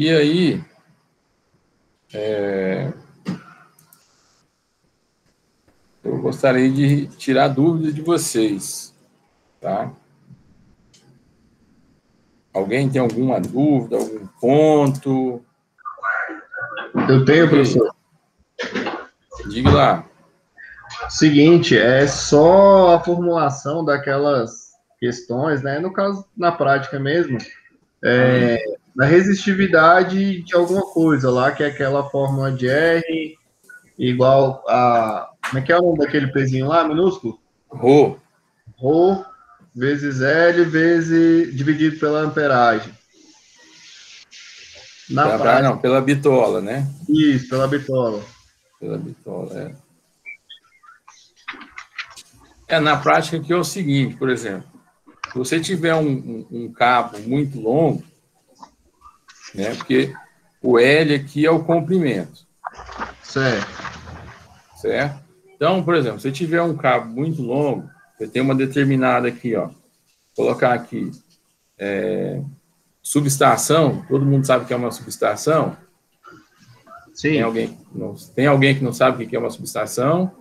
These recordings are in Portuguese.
E aí, eu gostaria de tirar dúvidas de vocês, tá? Alguém tem alguma dúvida, algum ponto? Eu tenho, professor. Diga lá. Seguinte, é só a formulação daquelas questões, né? No caso, na prática mesmo, da resistividade de alguma coisa lá, que é aquela fórmula de R igual a... Como é que é o nome daquele pezinho lá, minúsculo? Rho. Rho vezes L vezes dividido pela amperagem. Na prática, Não, pela bitola, né? isso, pela bitola. Pela bitola, na prática que é o seguinte, por exemplo, se você tiver um cabo muito longo, né? Porque o L aqui é o comprimento. Certo? Então, por exemplo, se tiver um cabo muito longo, você tem uma determinada aqui, ó. Vou colocar aqui subestação, todo mundo sabe o que é uma subestação? Sim. Tem alguém que não sabe o que é uma subestação?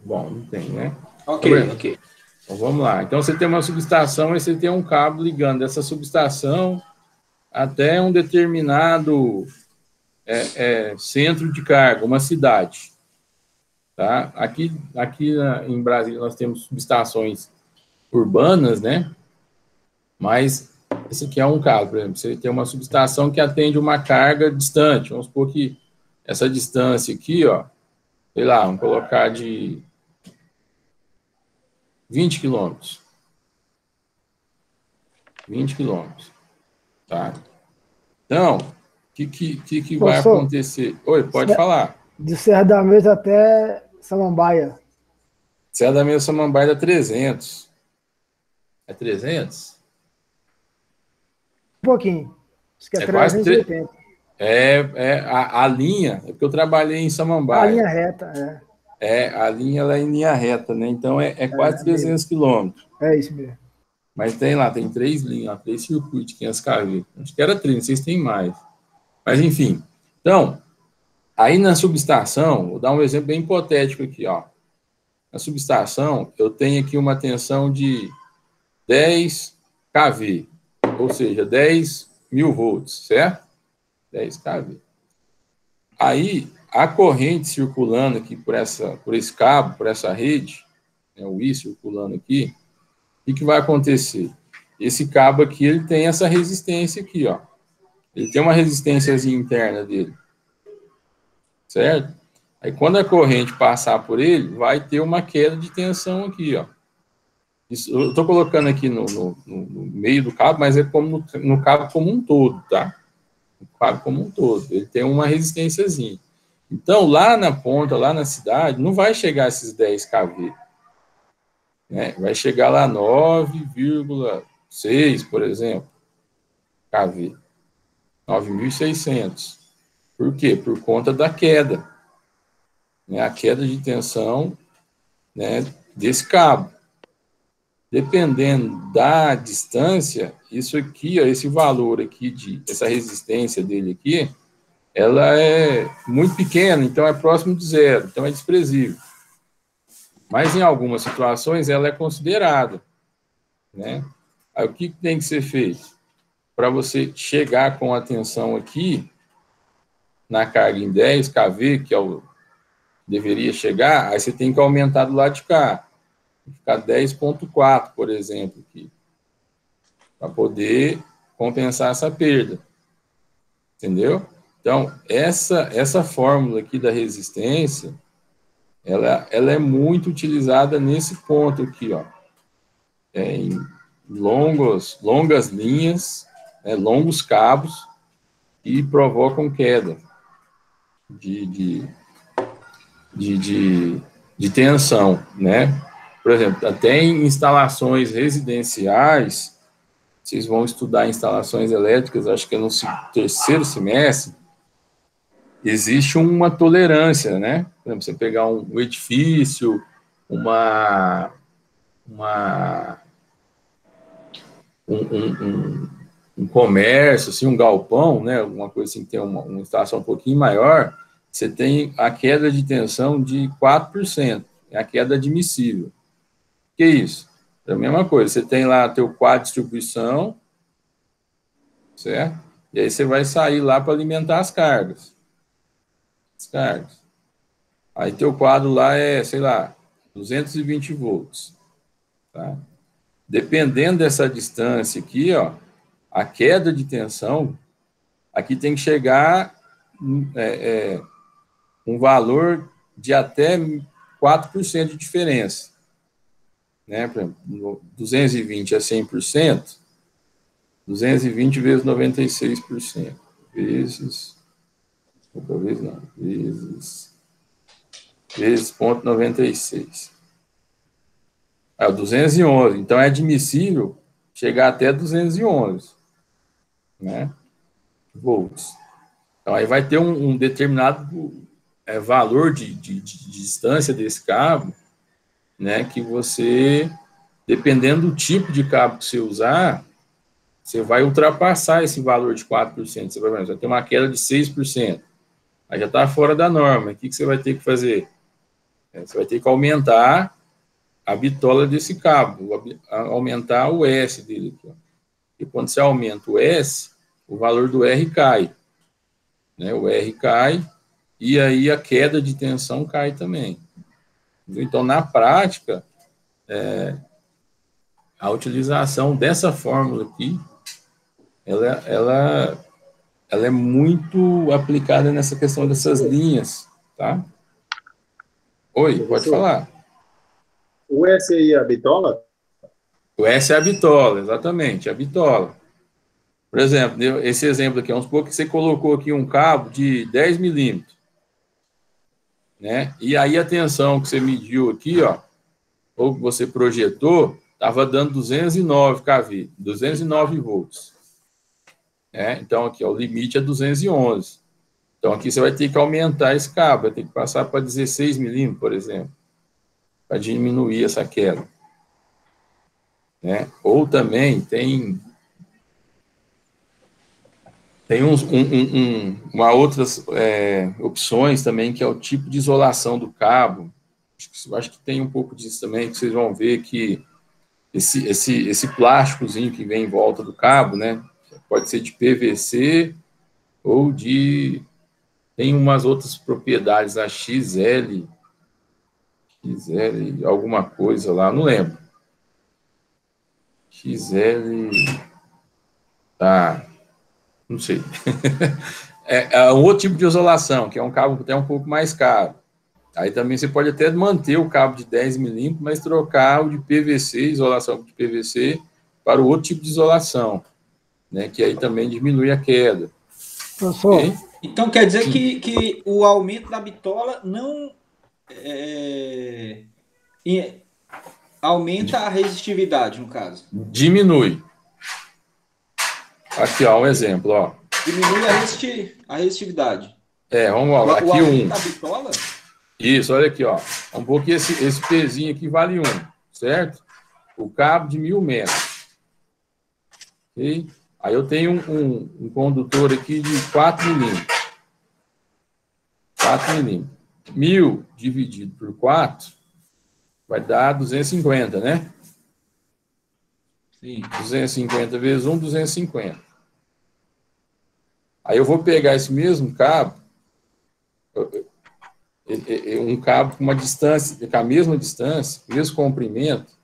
Bom, não tem, né? Ok. Então, vamos lá. Então, você tem uma subestação e você tem um cabo ligando essa subestação até um determinado centro de carga, uma cidade. Tá? Aqui em Brasília nós temos subestações urbanas, né? Mas esse aqui é um caso, por exemplo, você tem uma subestação que atende uma carga distante. Vamos supor que essa distância aqui, ó, sei lá, vamos colocar de 20 quilômetros. 20 quilômetros. Tá? Então, o que vai acontecer? Oi, pode falar. De Serra da Mesa até Samambaia. Serra da Mesa Samambaia dá 300. É 300? Um pouquinho. Acho que é 380. A linha, é porque eu trabalhei em Samambaia. A linha reta, a linha ela é em linha reta, né? Então é quase 300 quilômetros. É isso mesmo. Mas tem 3 linhas, 3 circuitos de 500 kV. Acho que era 30, não sei se tem mais. Mas enfim. Então, aí na subestação, vou dar um exemplo bem hipotético aqui, ó. Na subestação, eu tenho aqui uma tensão de 10 kV, ou seja, 10.000 volts, certo? 10 kV. Aí, a corrente circulando aqui por esse cabo, por essa rede, né, o I circulando aqui, o que vai acontecer? Esse cabo aqui, ele tem essa resistência aqui, ó. Ele tem uma resistênciazinha interna dele. Certo? Aí, quando a corrente passar por ele, vai ter uma queda de tensão aqui, ó. Isso, eu estou colocando aqui no meio do cabo, mas é como no cabo como um todo, tá? O cabo como um todo. Ele tem uma resistênciazinha. Então, lá na ponta, lá na cidade, não vai chegar a esses 10 kV. Né? Vai chegar lá 9,6, por exemplo, kV. 9.600. Por quê? Por conta da queda. Né? A queda de tensão, né, desse cabo. Dependendo da distância, isso aqui, ó, esse valor aqui, essa resistência dele aqui, ela é muito pequena, então é próximo de zero, então é desprezível. Mas em algumas situações ela é considerada. Né? Aí o que tem que ser feito? Para você chegar com a tensão aqui, na carga em 10 kV, que deveria chegar, aí você tem que aumentar do lado de cá. Ficar 10,4, por exemplo, aqui. Para poder compensar essa perda. Entendeu? Então, essa fórmula aqui da resistência, ela é muito utilizada nesse ponto aqui, ó. Em longas linhas, né, longos cabos, e provocam queda de tensão, né? Por exemplo, até em instalações residenciais, vocês vão estudar instalações elétricas, acho que é no terceiro semestre, existe uma tolerância, né? Por exemplo, você pegar um edifício, um comércio, assim, um galpão, né, uma coisa assim que tem uma instalação um pouquinho maior, você tem a queda de tensão de 4%, é a queda admissível. Que isso? É a mesma coisa, você tem lá teu quadro de distribuição, certo? E aí você vai sair lá para alimentar as cargas. As cargas. Aí teu quadro lá é, sei lá, 220 volts. Tá? Dependendo dessa distância aqui, ó, a queda de tensão, aqui tem que chegar um valor de até 4% de diferença. Né? Por exemplo, 220 a 100%, 220 vezes 96%, vezes 0,96. 211. Então, é admissível chegar até 211, né, volts. Então, aí vai ter um determinado valor de distância desse cabo, né, que você, dependendo do tipo de cabo que você usar, você vai ultrapassar esse valor de 4%. Você vai ter uma queda de 6%. Aí já está fora da norma. O que você vai ter que fazer? Você vai ter que aumentar a bitola desse cabo, aumentar o S dele. Aqui, ó. E quando você aumenta o S, o valor do R cai. Né? O R cai e aí a queda de tensão cai também. Então, na prática, a utilização dessa fórmula aqui, ela é muito aplicada nessa questão dessas linhas, tá? Oi, pode falar. O S aí é a bitola? O S é a bitola, exatamente, a bitola. Por exemplo, esse exemplo aqui, vamos supor que você colocou aqui um cabo de 10 milímetros, né? E aí a tensão que você mediu aqui, ó, ou que você projetou, estava dando 209 kV, 209 volts. Né? Então, aqui, ó, o limite é 211. Então, aqui você vai ter que aumentar esse cabo, vai ter que passar para 16 milímetros, por exemplo, para diminuir essa queda. Né? Ou também tem uma outras opções também, que é o tipo de isolação do cabo. Acho que tem um pouco disso também, que vocês vão ver que esse plásticozinho que vem em volta do cabo, né, pode ser de PVC ou tem umas outras propriedades, a XL, alguma coisa lá, não lembro. XL, tá, não sei. É um outro tipo de isolação, que é um cabo até um pouco mais caro. Aí também você pode até manter o cabo de 10 milímetros, mas trocar o de PVC, isolação de PVC, para o outro tipo de isolação, né, que aí também diminui a queda. Professor, Okay? Então quer dizer que o aumento da bitola não aumenta a resistividade, no caso? Diminui. Aqui, ó, um exemplo, ó. Diminui a resistividade. Vamos lá, aqui o aumento da bitola? Isso, olha aqui, ó. Um pouquinho esse pezinho aqui vale 1, certo? O cabo de 1000 metros. Okay? Aí eu tenho um condutor aqui de 4 milímetros. 4 milímetros. 1000 dividido por 4 vai dar 250, né? Sim. 250 vezes 1, 250. Aí eu vou pegar esse mesmo cabo, um cabo com uma distância, com a mesma distância, mesmo comprimento,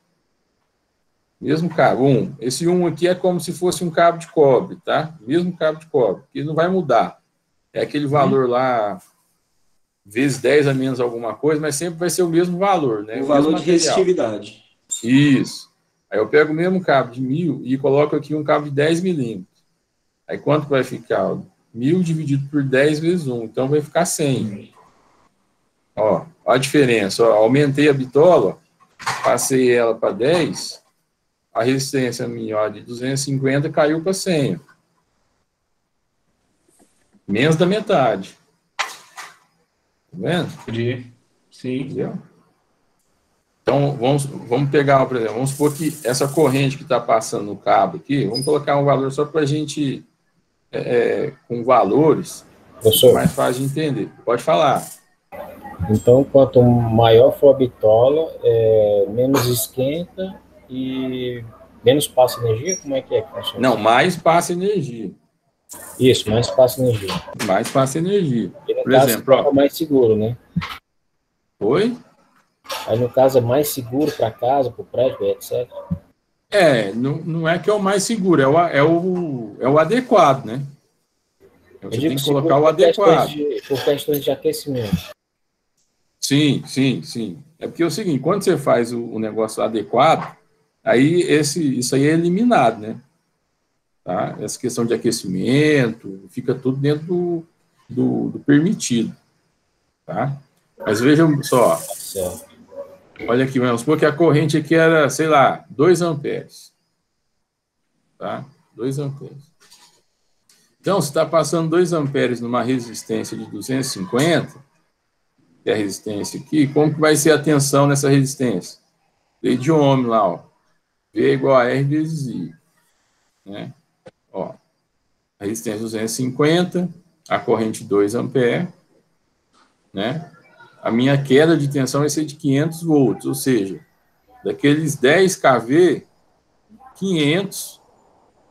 mesmo cabo, esse 1 aqui é como se fosse um cabo de cobre, tá? Mesmo cabo de cobre, que não vai mudar. É aquele valor lá, vezes 10 a menos alguma coisa, mas sempre vai ser o mesmo valor, né? O valor de resistividade. Isso. Aí eu pego o mesmo cabo de 1000 e coloco aqui um cabo de 10 milímetros. Aí quanto vai ficar? 1000 dividido por 10 vezes 1, então vai ficar 100. Ó a diferença, ó, aumentei a bitola, passei ela para 10, a resistência minha, ó, de 250 caiu para 100. Menos da metade. Tá vendo? Entendi. Sim. Entendeu? Então, vamos pegar, por exemplo, vamos supor que essa corrente que está passando no cabo aqui, vamos colocar um valor só para a gente, com valores, Professor, mais fácil de entender. Pode falar. então, quanto maior for a bitola, menos esquenta e menos passa energia? Como é que funciona? Não, mais passa energia. Isso, mais passa energia. Mais passa energia. E no Por caso, exemplo, ó, é mais seguro, né? Oi? Aí, no caso, é mais seguro para casa, para o prédio, etc. Não é que é o mais seguro, é o adequado, né? Você tem que colocar o adequado. Por questões de aquecimento. Sim. É porque é o seguinte, quando você faz o negócio adequado, aí isso aí é eliminado, né? Tá? Essa questão de aquecimento, fica tudo dentro do permitido, tá? Mas vejam só, Certo. olha aqui, vamos supor que a corrente aqui era, sei lá, 2 amperes, tá? 2 amperes. Então, se está passando 2 amperes numa resistência de 250, que é a resistência aqui, como que vai ser a tensão nessa resistência? Lei de Ohm lá, ó. V é igual a R vezes I, né? Ó, a resistência 250, a corrente 2 amperes, né? A minha queda de tensão vai ser de 500 volts, ou seja, daqueles 10 kV, 500,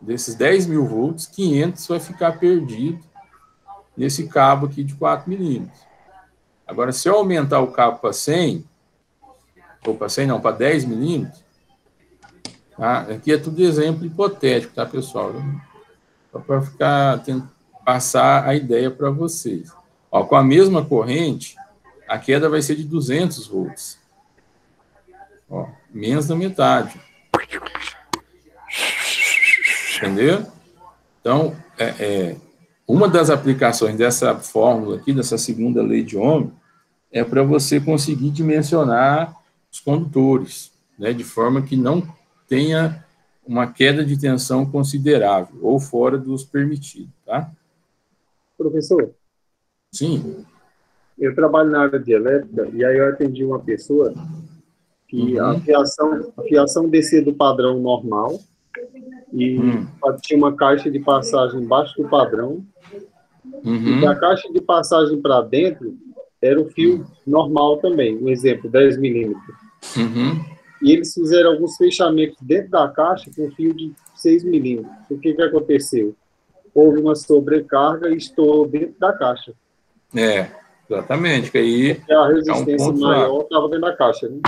desses 10 mil volts, 500 vai ficar perdido nesse cabo aqui de 4 milímetros. Agora, se eu aumentar o cabo para 100, ou para 100 não, para 10 milímetros, tá? Aqui é tudo exemplo hipotético, tá, pessoal? Só para ficar passar a ideia para vocês. Ó, com a mesma corrente, a queda vai ser de 200 volts. Ó, menos da metade. Entendeu? Então, uma das aplicações dessa fórmula aqui, dessa segunda lei de Ohm, é para você conseguir dimensionar os condutores, né, de forma que não tenha uma queda de tensão considerável, ou fora dos permitidos, tá? Professor, Sim. eu trabalho na área de elétrica e aí eu atendi uma pessoa que a fiação descia do padrão normal e tinha uma caixa de passagem embaixo do padrão e da caixa de passagem para dentro era o fio normal também, um exemplo, 10 milímetros. E eles fizeram alguns fechamentos dentro da caixa com fio de 6 milímetros. O que aconteceu? Houve uma sobrecarga e estourou dentro da caixa. Exatamente, que aí porque a resistência ponto maior estava dentro da caixa, né?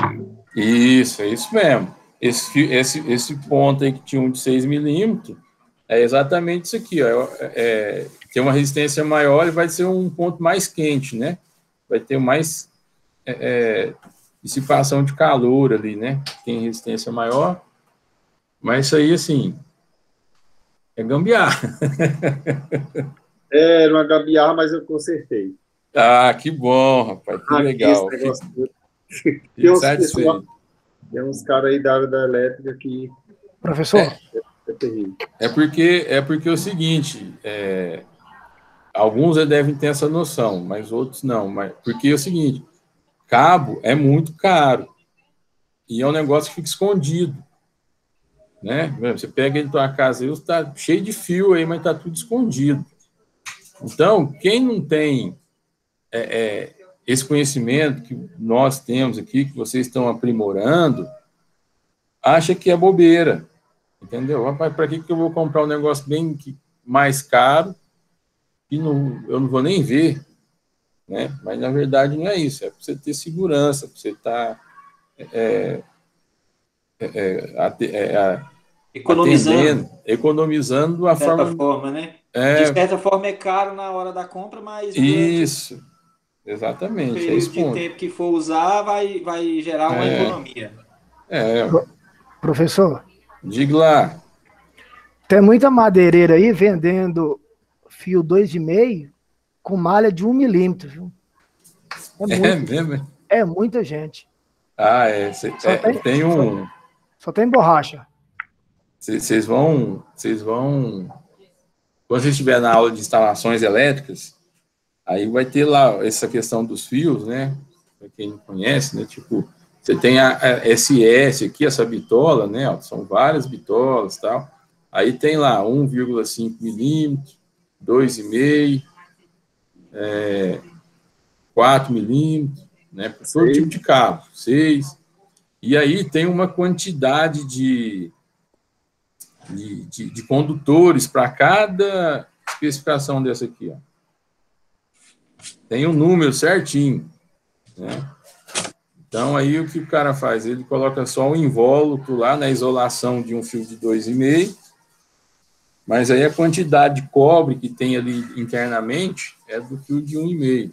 Isso, é isso mesmo. Esse ponto aí que tinha um de 6 milímetros é exatamente isso aqui, ó. Tem uma resistência maior e vai ser um ponto mais quente, né? Vai ter mais dissipação de calor ali, né? Tem resistência maior, mas isso aí, assim, é gambiarra. Era uma gambiarra, mas eu consertei. Ah, que bom, rapaz, que legal. Fico satisfeito. Tem uns caras aí da área da elétrica que... Professor? É terrível. É porque é o seguinte, alguns devem ter essa noção, mas outros não. Porque é o seguinte, cabo é muito caro e é um negócio que fica escondido, né? Você pega ele na tua casa e está cheio de fio aí, mas está tudo escondido. Então, quem não tem esse conhecimento que nós temos aqui, que vocês estão aprimorando, acha que é bobeira, entendeu? Rapaz, para que eu vou comprar um negócio bem mais caro que eu não vou nem ver, né? Mas, na verdade, não é isso. É para você ter segurança, para você estar economizando de uma forma, né? De certa forma é caro na hora da compra, mas isso, exatamente. O período de tempo que for usar vai gerar uma economia. Professor? Diga lá. Tem muita madeireira aí vendendo fio 2,5 com malha de 1 milímetro, viu? Mesmo? É muita gente. Tem um... Só tem borracha. Vocês vão... Quando você estiver na aula de instalações elétricas, aí vai ter lá essa questão dos fios, né? Para quem não conhece, né? Tipo, Você tem a SS aqui, essa bitola, né? Ó, são várias bitolas e tal. Aí tem lá 1,5 milímetros, 2,5, 4 milímetros, né? Para todo tipo de cabo, 6. E aí tem uma quantidade de condutores para cada especificação dessa aqui, ó. Tem um número certinho, né? Então, aí o que o cara faz? Ele coloca só o invólucro lá na isolação de um fio de 2,5, mas aí a quantidade de cobre que tem ali internamente é do fio de 1,5,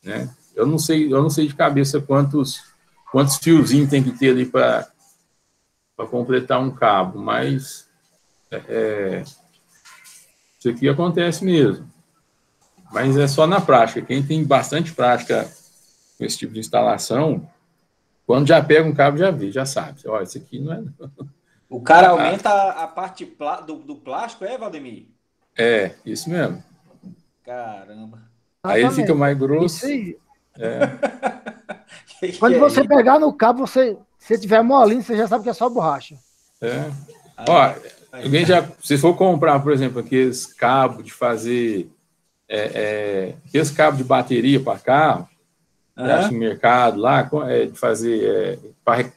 né? Eu não sei de cabeça quantos fiozinhos tem que ter ali para completar um cabo, mas isso aqui acontece mesmo. Mas é só na prática. Quem tem bastante prática com esse tipo de instalação, quando já pega um cabo, já vê, já sabe. Olha, isso aqui não é... O cara aumenta a parte do plástico, Valdemir? É, isso mesmo. Caramba. Aí ele fica mais grosso. Isso aí. Quando você pegar no cabo, se tiver molinho, você já sabe que é só borracha. Ó, alguém se for comprar, por exemplo, aqueles cabos de fazer... aqueles cabos de bateria para carro, acho no mercado lá, de fazer para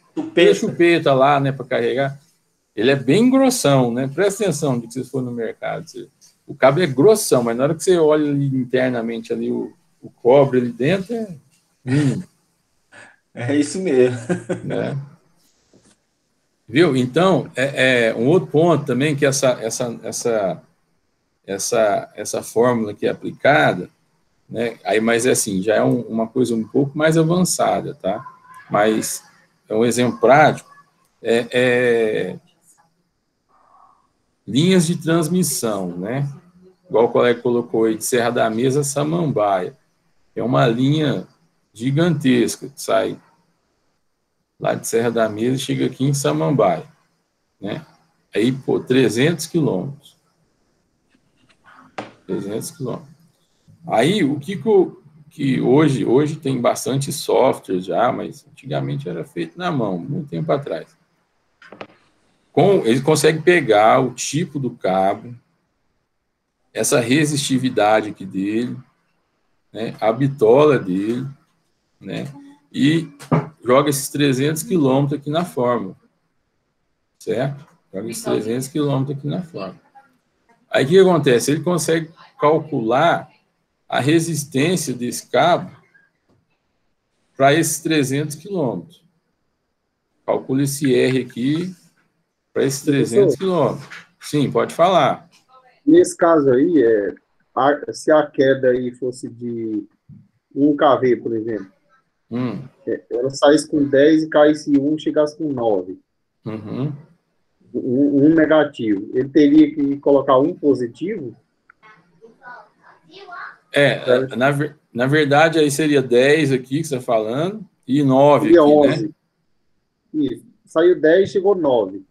chupeta lá, né, para carregar, ele é bem grossão, né? Presta atenção de que vocês for no mercado. O cabo é grossão, mas na hora que você olha ali internamente ali o cobre ali dentro é mínimo. É isso mesmo. Né? Viu? Então, um outro ponto também que essa fórmula que é aplicada, né? Aí, mas assim, já é uma coisa um pouco mais avançada, tá? Mas é um exemplo prático, linhas de transmissão, né? Igual o colega colocou aí, de Serra da Mesa a Samambaia. É uma linha gigantesca que sai lá de Serra da Mesa e chega aqui em Samambaia, né? Aí, 300 quilômetros. 300 quilômetros. Aí, o que hoje tem bastante software já, mas antigamente era feito na mão, muito tempo atrás. Ele consegue pegar o tipo do cabo, essa resistividade aqui dele, né, a bitola dele, né, e joga esses 300 quilômetros aqui na fórmula, certo? Joga esses 300 quilômetros aqui na fórmula. Aí, o que acontece? Ele consegue calcular a resistência desse cabo para esses 300 quilômetros. Calcula esse R aqui para esses 300 quilômetros. Sim, pode falar. Nesse caso aí, se a queda aí fosse de 1 kV, por exemplo, ela saísse com 10 e caísse 1, chegasse com 9. Uhum. Um negativo. Ele teria que colocar um positivo? Na verdade, aí seria 10 aqui que você está falando, e 9 seria aqui, 11. né? Isso. Saiu 10, chegou 9.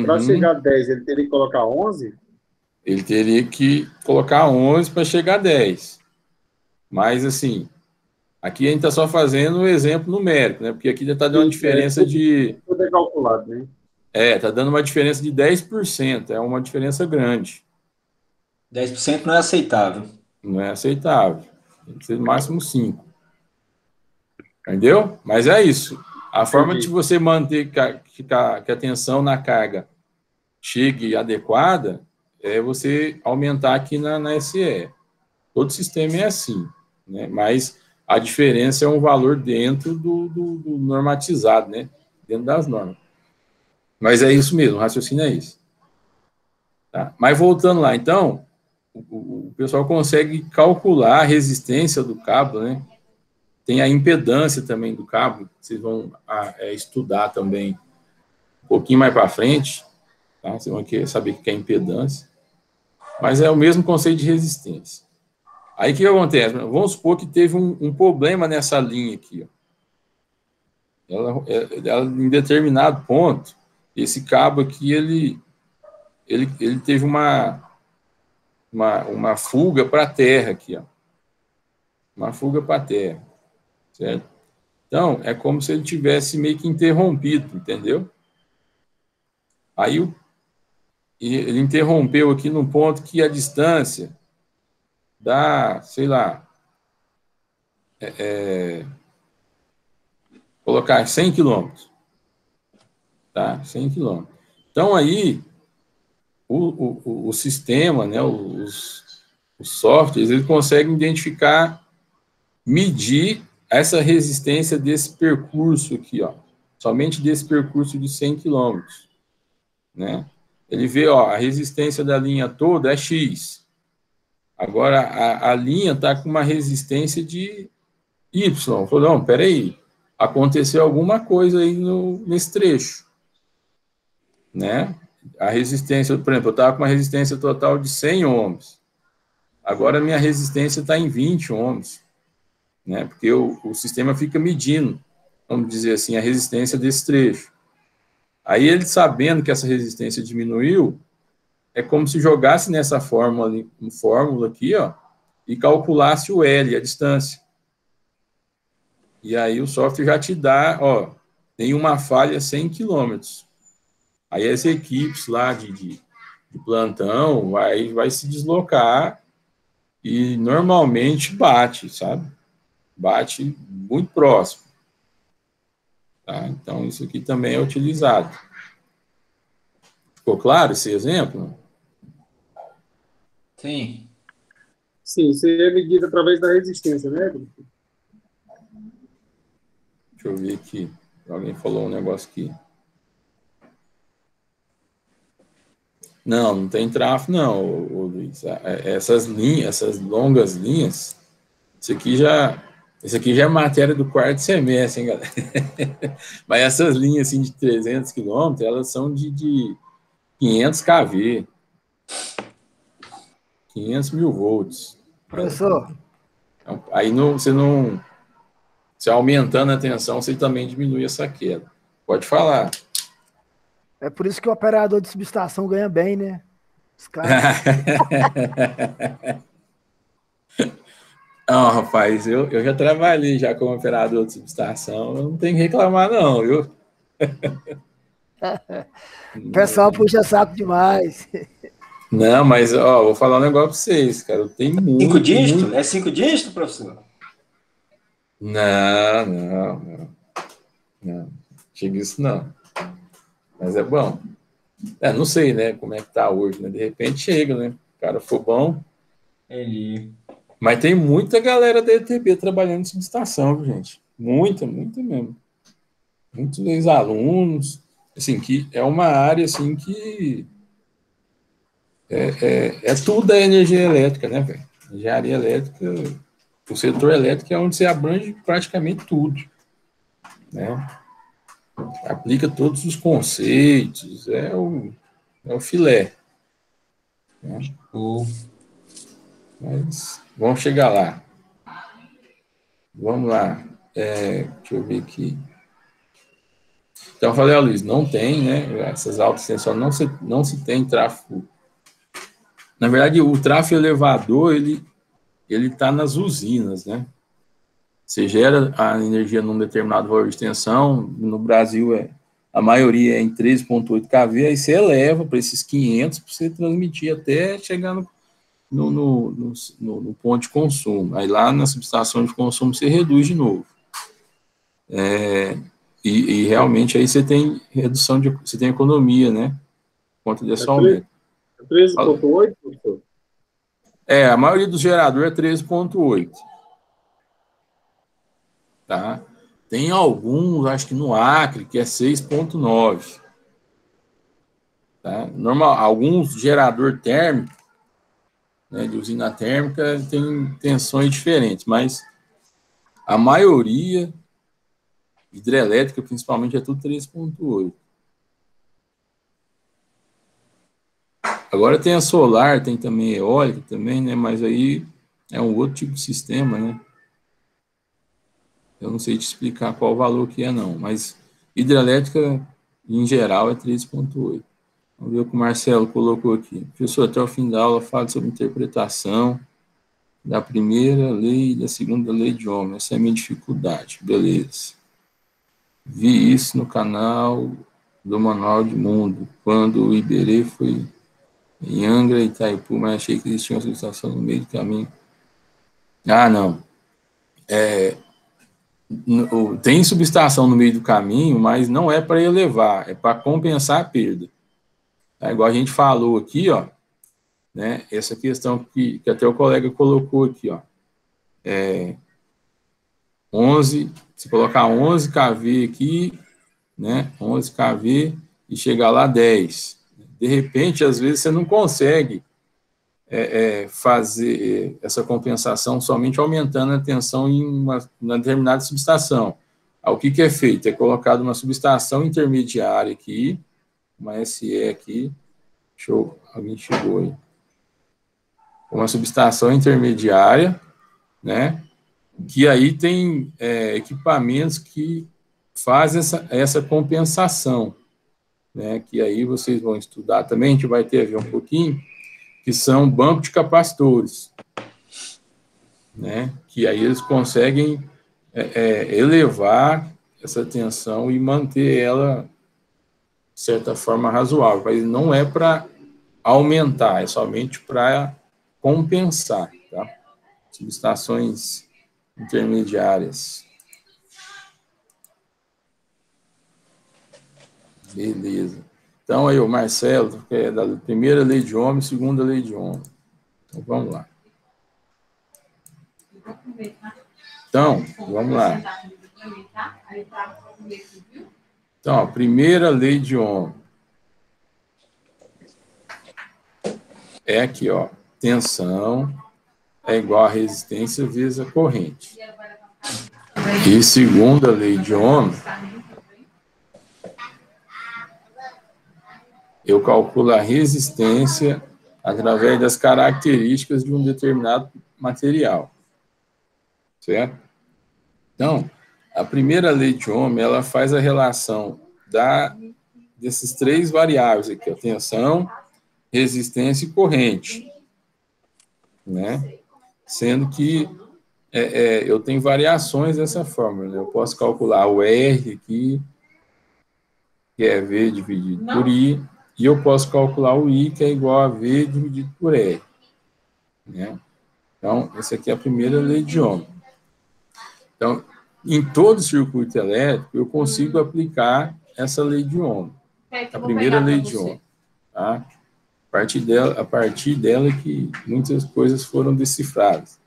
Para chegar a 10, ele teria que colocar 11? Ele teria que colocar 11 para chegar a 10. Mas, assim, aqui a gente está só fazendo um exemplo numérico, né? Porque aqui está dando uma diferença de... Tudo é calculado, né? Está dando uma diferença de 10%. É uma diferença grande. 10% não é aceitável. Não é aceitável. Tem que ser no máximo 5%. Entendeu? Mas é isso. A forma de você manter que a tensão na carga chegue adequada é você aumentar aqui na SE. Todo sistema é assim, né? Mas a diferença é um valor dentro do normatizado, né? Dentro das normas. Mas é isso mesmo, o raciocínio é isso. Tá? Mas voltando lá, então, o pessoal consegue calcular a resistência do cabo, né? Tem a impedância também do cabo, vocês vão estudar também um pouquinho mais para frente, tá? Vocês vão querer saber o que é impedância. Mas é o mesmo conceito de resistência. Aí o que acontece? Vamos supor que teve um problema nessa linha aqui. Ó. Ela, em determinado ponto, esse cabo aqui, ele teve uma fuga para a terra aqui. Ó. Uma fuga para a terra. Certo? Então, é como se ele tivesse meio que interrompido, entendeu? Aí ele interrompeu aqui num ponto que a distância dá, sei lá, colocar 100 quilômetros. Tá? 100 quilômetros. Então, aí, o sistema, né, os softwares, eles conseguem identificar, medir essa resistência desse percurso aqui, ó, somente desse percurso de 100 quilômetros, né? Ele vê, ó, a resistência da linha toda é X. Agora, a linha está com uma resistência de Y. Falou, não, peraí, aconteceu alguma coisa aí nesse trecho, né? A resistência, por exemplo, eu estava com uma resistência total de 100 ohms. Agora, minha resistência está em 20 ohms, né? Porque o sistema fica medindo, vamos dizer assim, a resistência desse trecho. Aí, ele sabendo que essa resistência diminuiu, é como se jogasse nessa fórmula aqui, ó, e calculasse o L, a distância. E aí o software já te dá, ó, tem uma falha 100 quilômetros. Aí as equipes lá de plantão vai se deslocar e normalmente bate, sabe? Bate muito próximo. Tá? Então, isso aqui também é utilizado. Ficou claro esse exemplo? Sim. Sim, isso é medido através da resistência, né? Deixa eu ver aqui. Alguém falou um negócio aqui. Não tem tráfego, não, Luiz. Essas linhas, essas longas linhas, isso aqui já é matéria do quarto semestre, hein, galera? Mas essas linhas assim, de 300 quilômetros, elas são de 500 kV, 500 mil volts. Professor, Então, aí você aumentando a tensão, você também diminui essa queda. Pode falar. é por isso que o operador de subestação ganha bem, né? Os caras. Não, rapaz, eu já trabalhei já como operador de subestação, eu não tenho que reclamar não, viu? O pessoal puxa saco demais. Não, mas, ó, vou falar um negócio pra vocês, cara, eu tenho muito... 5 dígitos? É 5 dígitos, professor? Não. Chega isso não. Mas é bom. Não sei, né, como é que tá hoje, né? De repente chega, né? O cara for bom. Mas tem muita galera da ETB trabalhando em subestação, viu, gente? Muita mesmo. Muitos ex-alunos, assim, que é uma área, assim, que é tudo da energia elétrica, né, velho? Engenharia elétrica, o setor elétrico é onde você abrange praticamente tudo, né? Aplica todos os conceitos, é o filé. Né? Mas vamos chegar lá. Vamos lá. Deixa eu ver aqui. Então, eu falei, Luiz, não tem, né? Essas altas tensões não se tem tráfego. Na verdade, o tráfego elevador, ele está nas usinas, né? Você gera a energia num determinado valor de tensão, no Brasil a maioria é em 13,8 kV, aí você eleva para esses 500 para você transmitir até chegar no ponto de consumo. Aí lá na subestação de consumo você reduz de novo. E realmente aí você tem redução, você tem economia, né? Por conta desse aumento. 13,8, professor? A maioria dos geradores é 13,8. Tá? Tem alguns, acho que no Acre, que é 6,9. Tá? Normal, alguns gerador térmico, né, de usina térmica, tem tensões diferentes, mas a maioria, hidrelétrica principalmente, é tudo 3,8. Agora tem a solar, tem também eólica também, né, mas aí é um outro tipo de sistema, né? Eu não sei te explicar qual o valor que é, não. Mas hidrelétrica, em geral, é 3,8. Vamos ver o que o Marcelo colocou aqui. Professor, até o fim da aula, fala sobre interpretação da primeira lei e da segunda lei de Ohm. Essa é a minha dificuldade. Beleza. Vi isso no canal do Manual de Mundo, quando o Iberê foi em Angra e Itaipu, mas achei que existia uma subestação no meio do caminho. Ah, não. Tem subestação no meio do caminho, mas não é para elevar, é para compensar a perda. Tá? Igual a gente falou aqui, ó, né, essa questão que até o colega colocou aqui, ó, 11, se colocar 11 kV aqui, né, 11 kV e chegar lá 10. De repente, às vezes, você não consegue fazer essa compensação somente aumentando a tensão em uma determinada subestação. O que é feito? É colocado uma subestação intermediária aqui, uma SE aqui, show, alguém chegou aí, uma subestação intermediária, né, que aí tem equipamentos que fazem essa compensação, né, que aí vocês vão estudar também, a gente vai ter a ver um pouquinho, que são bancos de capacitores, né, que aí eles conseguem elevar essa tensão e manter ela, de certa forma, razoável, mas não é para aumentar, é somente para compensar, tá? Subestações intermediárias. Beleza. Então, aí o Marcelo, que é da primeira lei de Ohm, segunda lei de Ohm. Então, vamos lá. Então, vamos lá. Então, a primeira lei de Ohm é aqui, ó. Tensão é igual a resistência vezes a corrente. E segunda lei de Ohm, eu calculo a resistência através das características de um determinado material. Certo? Então, a primeira lei de Ohm, ela faz a relação desses três variáveis aqui, a tensão, resistência e corrente, né? Sendo que eu tenho variações dessa fórmula, né? Eu posso calcular o R aqui, que é V dividido por I, e eu posso calcular o I, que é igual a V dividido por R, né? Então, essa aqui é a primeira lei de Ohm. Então, em todo circuito elétrico, eu consigo aplicar essa lei de Ohm, a primeira lei de Ohm, tá? A partir dela que muitas coisas foram decifradas.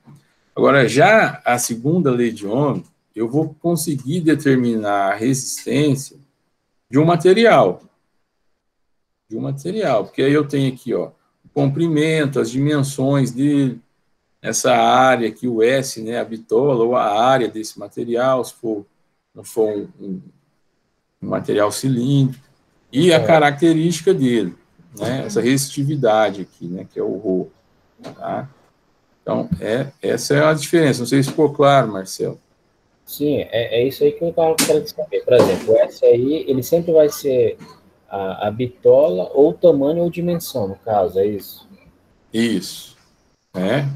Agora, já a segunda lei de Ohm, eu vou conseguir determinar a resistência de um material. Porque aí eu tenho aqui, ó, o comprimento, as dimensões dele, essa área aqui, o S, né, a bitola, ou a área desse material, se não for um material cilíndrico, e a característica dele, né, essa resistividade aqui, né, que é o ρ, tá? Então, essa é a diferença. Não sei se ficou claro, Marcelo. Sim, é isso aí que eu estava querendo saber. Por exemplo, o S aí, ele sempre vai ser a bitola, ou tamanho ou dimensão, no caso, é isso? Isso.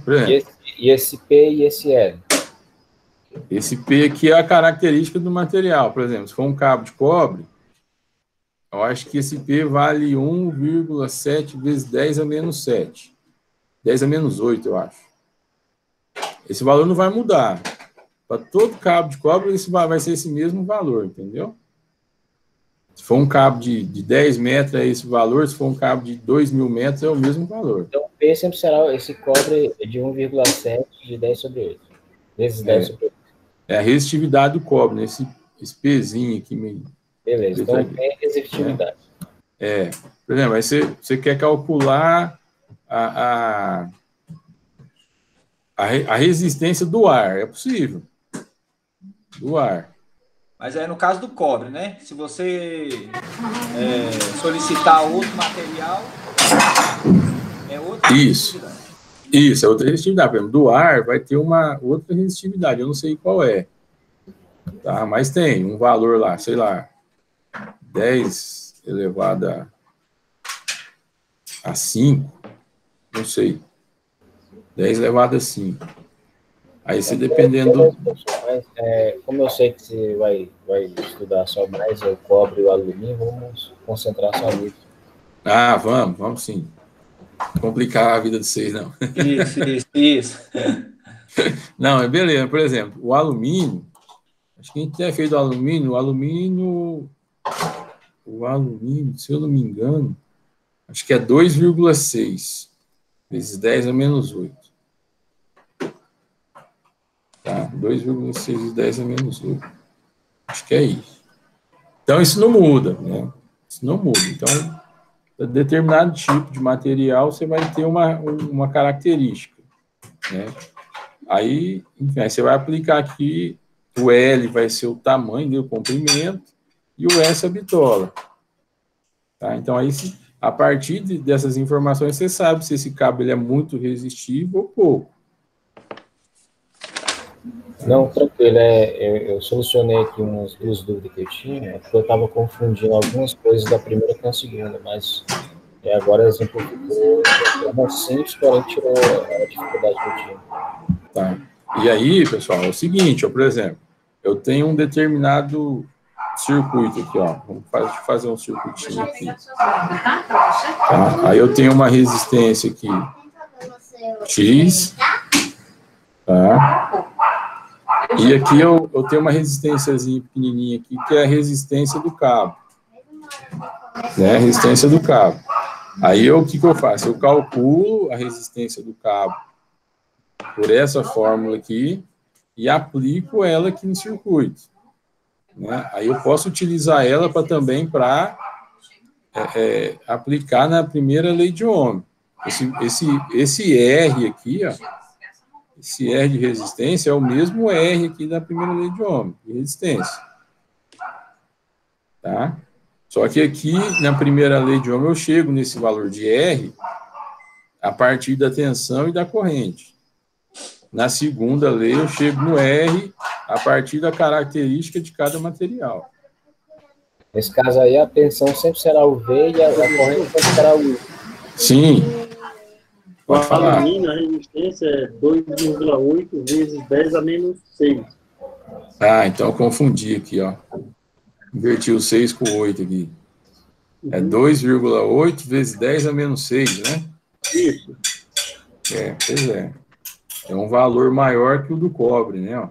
Por exemplo, e esse P e esse L? Esse P aqui é a característica do material. Por exemplo, se for um cabo de cobre, eu acho que esse P vale 1,7 vezes 10 a menos 7. 10 a menos 8, eu acho. Esse valor não vai mudar. Para todo cabo de cobre, vai ser esse mesmo valor, entendeu? Se for um cabo de 10 metros, é esse valor. Se for um cabo de 2.000 metros, é o mesmo valor. Então, o P sempre será esse cobre de 1,7 de 10 sobre 8. Vezes 10 sobre 8. É a resistividade do cobre, né? Esse Pzinho aqui meio. Beleza, então P é resistividade. Por exemplo, aí você quer calcular a resistência do ar. É possível. Do ar. Mas é no caso do cobre, né? Se você solicitar outro material, é outra resistividade. Isso, é outra resistividade. Por exemplo, do ar vai ter uma outra resistividade. Eu não sei qual é. Tá? Mas tem um valor lá, sei lá, 10 elevado a 5. Não sei. 10 elevado a 5. Aí você, dependendo... Mas, como eu sei que você vai estudar só mais o cobre e o alumínio, vamos concentrar só nisso. Ah, vamos sim. Complicar a vida de vocês, não. Isso. Não, é beleza. Por exemplo, o alumínio, acho que a gente tinha feito o alumínio, se eu não me engano, acho que é 2,6 vezes 10 a menos 8. Tá? 2,6 vezes 10 a menos 8. Acho que é isso. Então, isso não muda, né? Isso não muda. Então, determinado tipo de material, você vai ter uma característica, né? Aí, enfim, aí você vai aplicar aqui, o L vai ser o tamanho, o comprimento, e o S a bitola. Tá? Então, aí, a partir dessas informações, você sabe se esse cabo ele é muito resistivo ou pouco. Não, tranquilo. Eu solucionei aqui umas duas dúvidas que eu tinha, porque eu estava confundindo algumas coisas da primeira com a segunda, mas agora exemplificou de forma simples, porém tirou a dificuldade que eu tinha. Tá. E aí, pessoal, é o seguinte, por exemplo, eu tenho um determinado circuito aqui, ó. Vamos fazer um circuitinho aqui. Tá? Aí eu tenho uma resistência aqui, X, tá? E aqui eu tenho uma resistênciazinha pequenininha aqui, que é a resistência do cabo. Né? A resistência do cabo. Aí o que eu faço? Eu calculo a resistência do cabo por essa fórmula aqui e aplico ela aqui no circuito. Né? Aí eu posso utilizar ela também para aplicar na primeira lei de Ohm. Esse R aqui, ó, esse R de resistência é o mesmo R aqui da primeira lei de Ohm, de resistência. Tá? Só que aqui, na primeira lei de Ohm, eu chego nesse valor de R a partir da tensão e da corrente. Na segunda lei, eu chego no R a partir da característica de cada material. Nesse caso aí, a tensão sempre será o V e a corrente sempre será o U. Sim. Pode falar. O alumínio, a resistência é 2,8 vezes 10 a menos 6. Ah, então eu confundi aqui, ó. Inverti o 6 com o 8 aqui. É 2,8 vezes 10 a menos 6, né? Isso. Pois é. É um valor maior que o do cobre, né? Ó.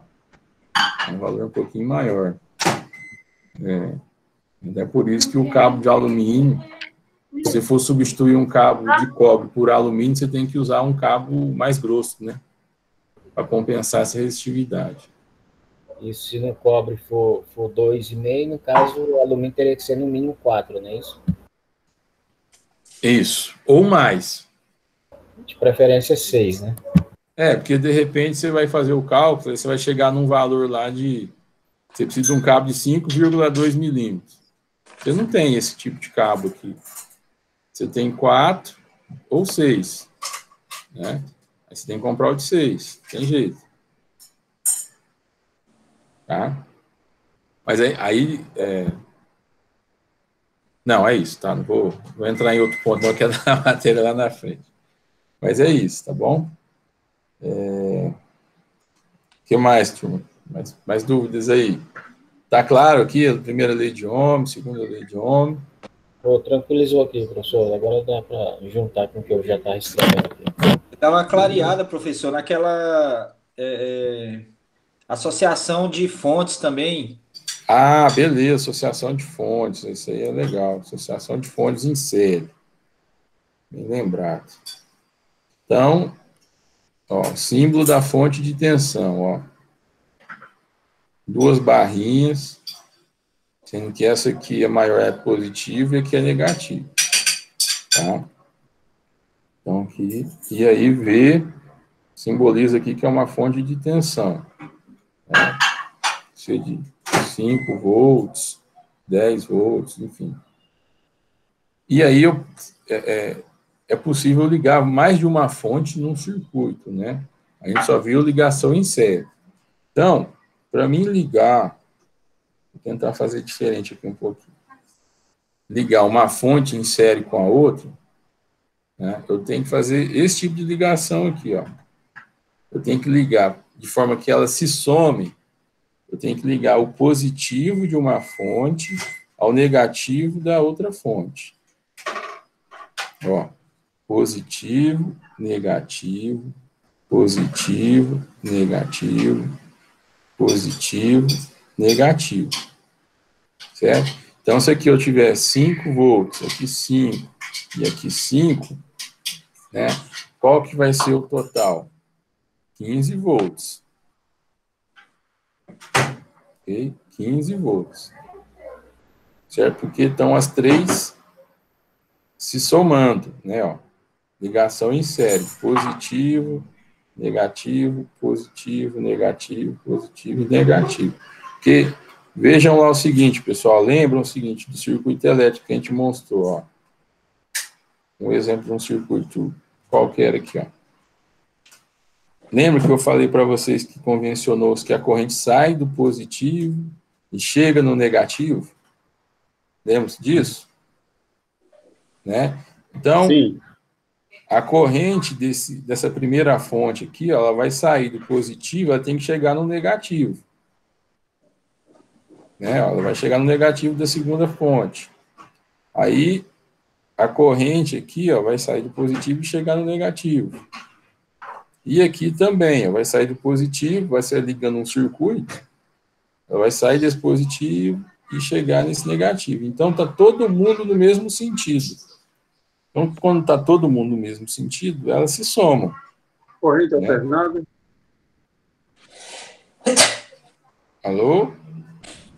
É um valor um pouquinho maior. É por isso que o cabo de alumínio, se você for substituir um cabo de cobre por alumínio, você tem que usar um cabo mais grosso, né? Para compensar essa resistividade. E se no cobre for 2,5, no caso, o alumínio teria que ser no mínimo 4, não é isso? Isso. Ou mais. De preferência 6, né? Porque de repente você vai fazer o cálculo, você vai chegar num valor lá de... Você precisa de um cabo de 5,2 milímetros. Você não tem esse tipo de cabo aqui. Você tem 4 ou 6. Né? Aí você tem que comprar o de 6. Tem jeito. Tá? Mas aí não, é isso, tá? Não vou entrar em outro ponto, não, que é da matéria lá na frente. Mas é isso, tá bom? O que mais, turma? Mais dúvidas aí? Tá claro aqui a primeira lei de Ohm, segunda lei de Ohm? Tranquilizou aqui, professor. Agora dá para juntar com o que eu já estava escrevendo aqui. Dá uma clareada, professor, naquela associação de fontes também. Ah, beleza, associação de fontes, isso aí é legal. Associação de fontes em série. Bem lembrado. Então, ó, símbolo da fonte de tensão, ó. 2 barrinhas, sendo que essa aqui é maior, é positivo, e aqui é negativo. Tá? Então, aqui, e aí V simboliza aqui que é uma fonte de tensão. Tá? Isso é de 5 volts, 10 volts, enfim. E aí é possível ligar mais de uma fonte num circuito, né? A gente só viu ligação em série. Então, para mim ligar, vou tentar fazer diferente aqui um pouquinho. Ligar uma fonte em série com a outra, né? Eu tenho que fazer esse tipo de ligação aqui, ó. Eu tenho que ligar de forma que ela se some, eu tenho que ligar o positivo de uma fonte ao negativo da outra fonte. Ó, positivo, negativo, positivo, negativo, positivo, negativo. Certo? Então, se aqui eu tiver 5 volts, aqui 5 e aqui 5, né? Qual que vai ser o total? 15 volts. Ok? 15 volts. Certo? Porque estão as três se somando, né? Ó, ligação em série. Positivo, negativo, positivo, negativo, positivo e negativo. Porque, vejam lá o seguinte, pessoal. Lembram o seguinte do circuito elétrico que a gente mostrou, ó. Um exemplo de um circuito qualquer aqui, ó. Lembra que eu falei para vocês que convencionou-se que a corrente sai do positivo e chega no negativo? Lembra-se disso? Né? Então, sim, a corrente dessa primeira fonte aqui, ó, ela vai sair do positivo, ela tem que chegar no negativo. Né? Ela vai chegar no negativo da segunda fonte. Aí, a corrente aqui, ó, vai sair do positivo e chegar no negativo. E aqui também, ó, vai sair do positivo, vai ser ligando um circuito, ela vai sair desse positivo e chegar nesse negativo. Então, está todo mundo no mesmo sentido. Então, quando está todo mundo no mesmo sentido, elas se somam. Corrente alternada. Alô?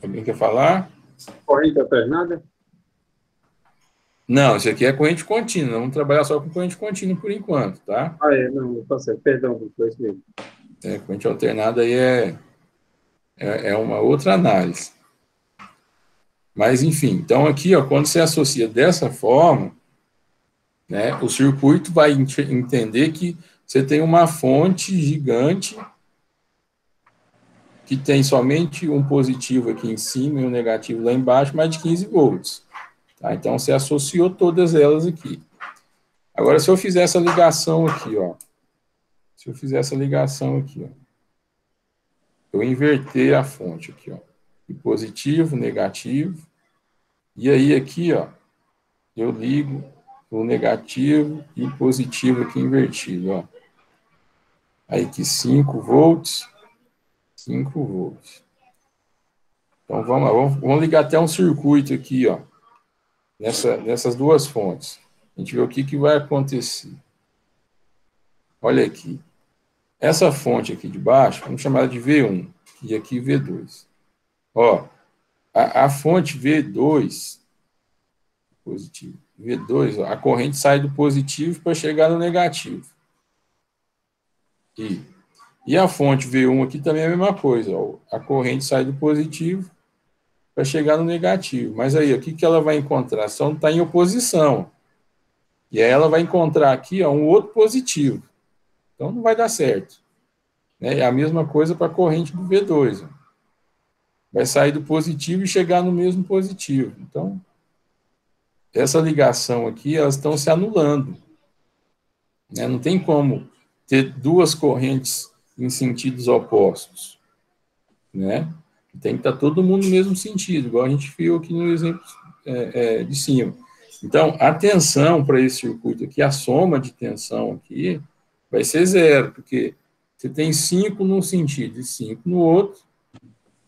Alguém quer falar? Corrente alternada? Não, isso aqui é corrente contínua. Vamos trabalhar só com corrente contínua por enquanto, tá? Ah, é, não, tá certo. Perdão, foi isso mesmo. Corrente alternada aí é uma outra análise. Mas, enfim, então aqui, ó, quando você associa dessa forma, né, o circuito vai entender que você tem uma fonte gigante que tem somente um positivo aqui em cima e um negativo lá embaixo, mais de 15 volts. Tá? Então, você associou todas elas aqui. Agora, se eu fizer essa ligação aqui, ó. Se eu fizer essa ligação aqui, ó. Eu inverter a fonte aqui, ó. De positivo, negativo. E aí, aqui, ó. Eu ligo o negativo e o positivo aqui invertido, ó. Aí, aqui 5 volts. 5 volts. Então, vamos lá. Vamos ligar até um circuito aqui, ó. Nessas duas fontes. A gente vê o que vai acontecer. Olha aqui. Essa fonte aqui de baixo, vamos chamar ela de V1. E aqui V2. Ó, a fonte V2, positivo, V2, ó, a corrente sai do positivo para chegar no negativo. E a fonte V1 aqui também é a mesma coisa. Ó, a corrente sai do positivo para chegar no negativo. Mas aí, o que ela vai encontrar? Só está em oposição. E aí ela vai encontrar aqui, ó, um outro positivo. Então não vai dar certo. Né? É a mesma coisa para a corrente do V2. Ó. Vai sair do positivo e chegar no mesmo positivo. Então, essa ligação aqui, elas estão se anulando. Né? Não tem como ter duas correntes em sentidos opostos. Né? Tem que estar todo mundo no mesmo sentido, igual a gente viu aqui no exemplo de cima. Então, a tensão para esse circuito aqui, a soma de tensão aqui, vai ser 0, porque você tem 5 num sentido e 5 no outro,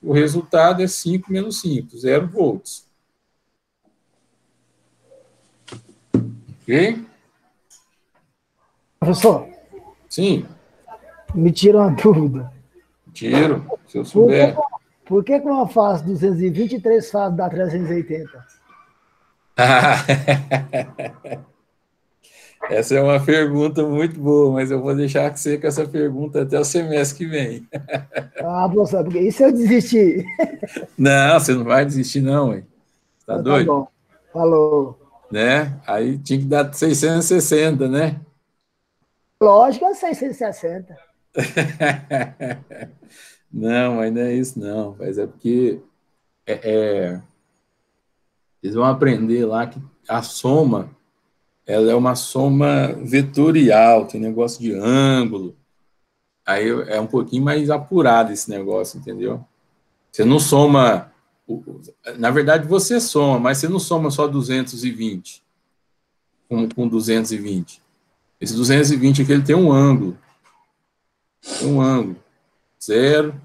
o resultado é 5 menos 5, 0 volts. Ok? Professor? Sim. Me tira uma dúvida. Tiro, se eu souber. Por que uma fase 220 e 3 fases dá 380? Essa é uma pergunta muito boa, mas eu vou deixar você com essa pergunta até o semestre que vem. Ah, professor, porque isso eu desisti. Não, você não vai desistir, não, hein? Tá doido? Tá bom. Falou. Né? Aí tinha que dar 660, né? Lógico, é 660. Não, mas não é isso, não. Mas é porque eles vão aprender lá que a soma, ela é uma soma vetorial, tem negócio de ângulo, aí é um pouquinho mais apurado esse negócio, entendeu? Você não soma... Na verdade, você soma, mas você não soma só 220 com 220. Esse 220 aqui, ele tem um ângulo. Tem um ângulo. 0,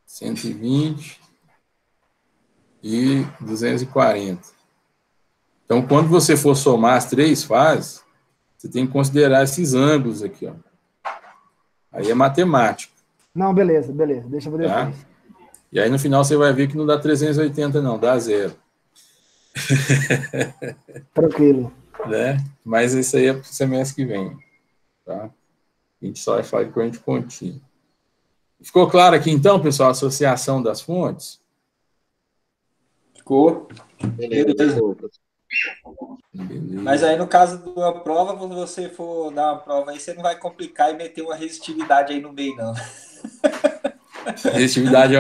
120 e 240. Então, quando você for somar as três fases, você tem que considerar esses ângulos aqui, ó. Aí é matemático. Não, beleza, deixa eu ver Tá? depois. E aí, no final, você vai ver que não dá 380, não, dá 0. Tranquilo. Né? Mas isso aí é para o semestre que vem. Tá? A gente só vai falar de corrente contínua. Ficou claro aqui, então, pessoal, a associação das fontes? Ficou. Beleza. Beleza. Mas aí, no caso de uma prova, quando você for dar uma prova aí, você não vai complicar e meter uma resistividade aí no meio, não. Resistividade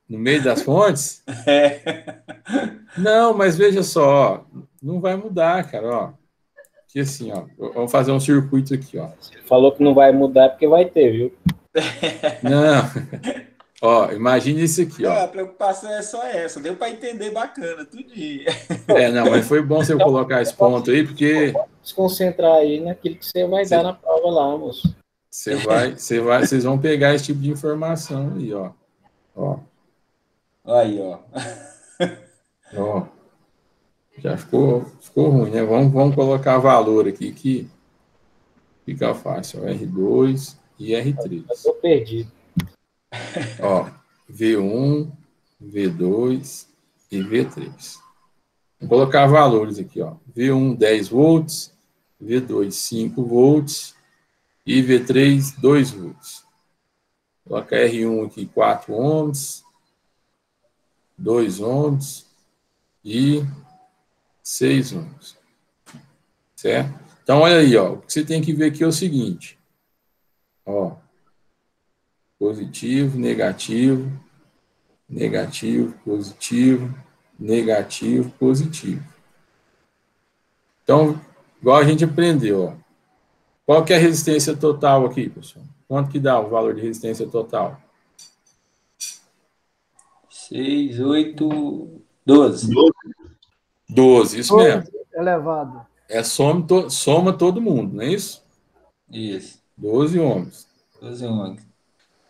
no meio das fontes? É. Não, mas veja só, não vai mudar, cara, ó. Aqui assim, ó, vamos fazer um circuito aqui, ó. Você falou que não vai mudar porque vai ter, viu? Não, ó, imagine isso aqui, ó. A preocupação é só essa, deu para entender bacana, tudinho. Não, mas foi bom você colocar esse ponto aí, porque... Se concentrar aí naquilo que você vai dar na prova lá, moço. Vocês vão pegar esse tipo de informação aí, ó. Ó. Aí, ó. Ó. Já ficou ruim, né? Vamos colocar valor aqui que fica fácil. Ó, R2 e R3. Eu tô perdido. Ó, V1, V2 e V3. Vou colocar valores aqui, ó. V1, 10 volts, V2, 5 volts e V3, 2 volts. Coloca R1 aqui, 4 ohms, 2 ohms e 6 ohms. Certo? Então, olha aí, ó. O que você tem que ver aqui é o seguinte. Ó. Positivo, negativo, negativo, positivo, negativo, positivo. Então, igual a gente aprendeu, ó. Qual que é a resistência total aqui, pessoal? Quanto que dá o valor de resistência total? 6, 8, 12. 12, isso mesmo. Elevado. É soma todo mundo, não é isso? Isso. 12 ohms. 12 ohms.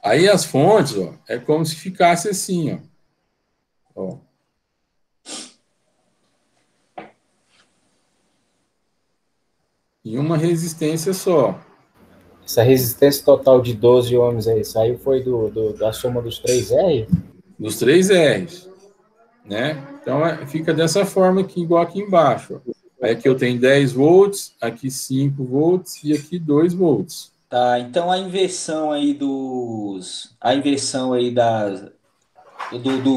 Aí as fontes, ó, é como se ficasse assim, ó. E uma resistência só. Essa resistência total de 12 ohms aí, saiu foi da soma dos 3 R? Dos 3 R's. Né? Então, fica dessa forma aqui, igual aqui embaixo. Ó. Aí aqui eu tenho 10 volts, aqui 5 volts e aqui 2 volts. Tá, então a inversão aí do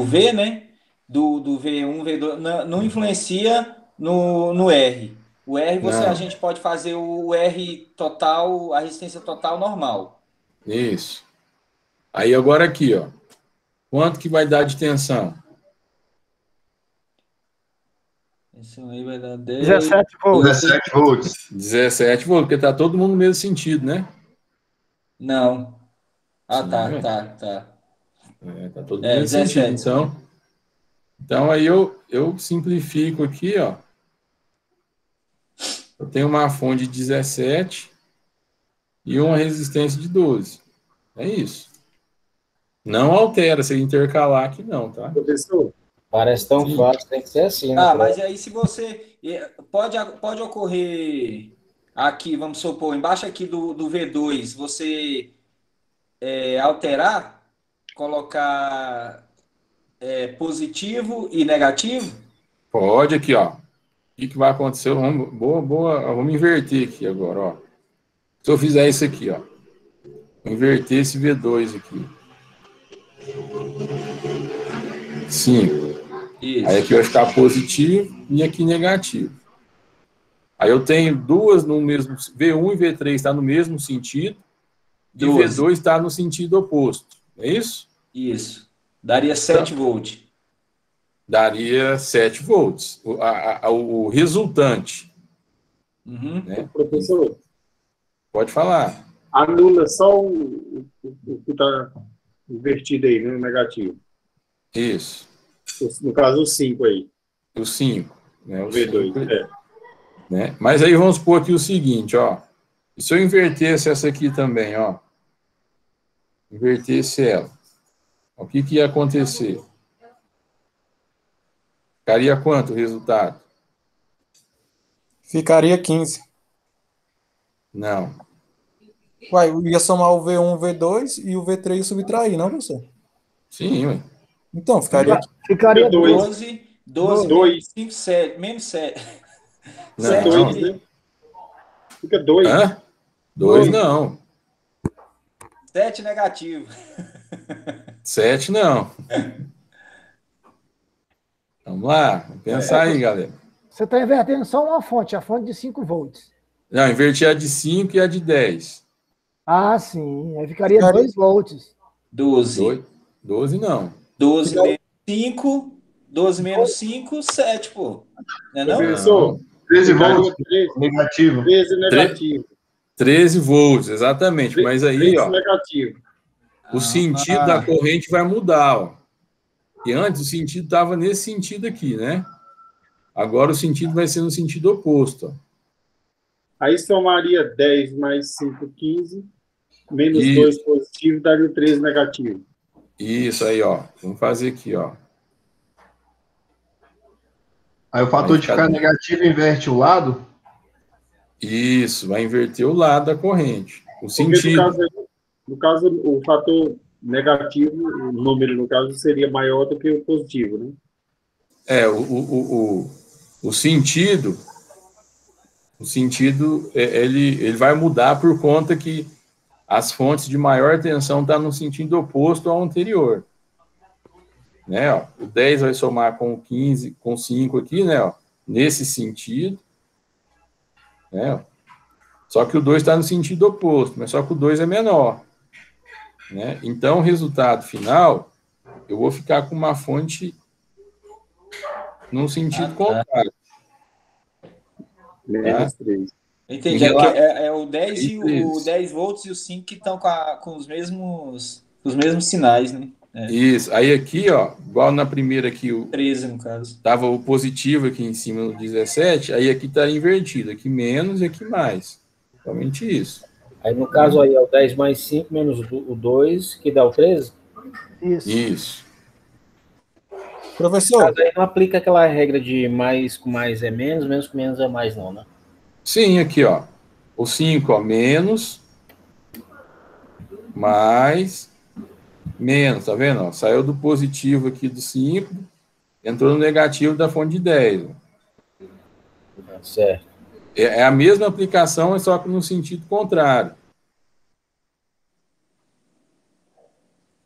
V, né? Do V1, V2, não influencia no R. O R, a gente pode fazer o R total, a resistência total normal. Isso. Aí agora aqui, ó. Quanto que vai dar de tensão? Tensão aí vai dar 10... 17 volts. 17 volts. 17 volts, porque tá todo mundo no mesmo sentido, né? Não. Ah, Sim, tá. Tá todo mundo no mesmo 17. sentido. Então aí eu simplifico aqui, ó. Eu tenho uma fonte de 17 e uma resistência de 12. É isso. Não altera, se intercalar aqui não, tá? Professor, Parece tão Sim. fácil, tem que ser assim, né? Mas aí se você... Pode ocorrer aqui, vamos supor, embaixo aqui do V2, você alterar, colocar positivo e negativo? Pode aqui, ó. O que vai acontecer? Vamos inverter aqui agora, ó. Se eu fizer isso aqui, ó. Vou inverter esse V2 aqui. 5. Isso. Aí aqui vai ficar positivo e aqui negativo. Aí eu tenho duas no mesmo... V1 e V3 está no mesmo sentido. E 12. V2 está no sentido oposto. É isso? Isso. Daria 7 volts. Daria 7 volts. O resultante. Uhum. Né? professor, Pode falar. anula só o que está invertido aí, né? Negativo. Isso. No caso, o 5 aí. O 5. Né? O V2. 5, né? Mas aí vamos supor aqui o seguinte, ó. E se eu invertesse essa aqui também, ó. Invertesse ela. O que ia acontecer? Ficaria quanto o resultado? Ficaria 15. Não. Uai, eu ia somar o V1, o V2 e o V3 subtrair, não, professor? Sim, ué. Então, ficaria... Ficaria 12. 12, 2. 5, 7, menos 7. Não. 2, né? Fica 2. Hã? 2 não. 7 negativo. 7 não. Vamos lá. Vamos pensar aí, galera. Você está invertendo só uma fonte, a fonte de 5 volts. Não, inverti a de 5 e a de 10. Ah, sim. Aí ficaria 2 volts. 12. 12 não. 12 menos 5. 12 menos 5, 7, pô. Não é não? Professor, 13 ficaria volts 13 negativo. negativo. 13 volts, exatamente. Mas aí, 13 ó, negativo. o sentido da corrente vai mudar, ó. E antes o sentido estava nesse sentido aqui, né? Agora o sentido vai ser no sentido oposto, ó. Aí somaria 10 mais 5, 15. Menos Isso. 2 positivo, daria 13 negativo. Isso aí, ó. Vamos fazer aqui, ó. Aí o fator de ficar negativo inverte o lado? Isso, vai inverter o lado da corrente. O Porque sentido. no caso, o fator negativo, o número, no caso, seria maior do que o positivo, né? É, o sentido. O sentido, ele vai mudar por conta que as fontes de maior tensão estão no sentido oposto ao anterior. Né, ó, o 10 vai somar com o 15, com 5 aqui, né, ó, nesse sentido. Né, ó. Só que o 2 está no sentido oposto, mas só que o 2 é menor. Né? Então, o resultado final, eu vou ficar com uma fonte no sentido contrário. Menos 3. Entendi. É o 10 e o 10 volts e o 5 que estão com os mesmos sinais, né? É. Isso. Aí aqui, ó, igual na primeira aqui, o 13 no caso. Tava o positivo aqui em cima no 17, aí aqui tá invertido, aqui menos e aqui mais. Somente isso. Aí no caso aí é o 10 mais 5 menos o 2, que dá o 13? Isso. Professor, Aí não aplica aquela regra de mais com mais é menos, menos com menos é mais não, né? Sim, aqui, ó. O 5, ó, menos, mais, menos, tá vendo? Ó? Saiu do positivo aqui do 5, entrou no negativo da fonte de 10. Certo. É a mesma aplicação, é só que no sentido contrário.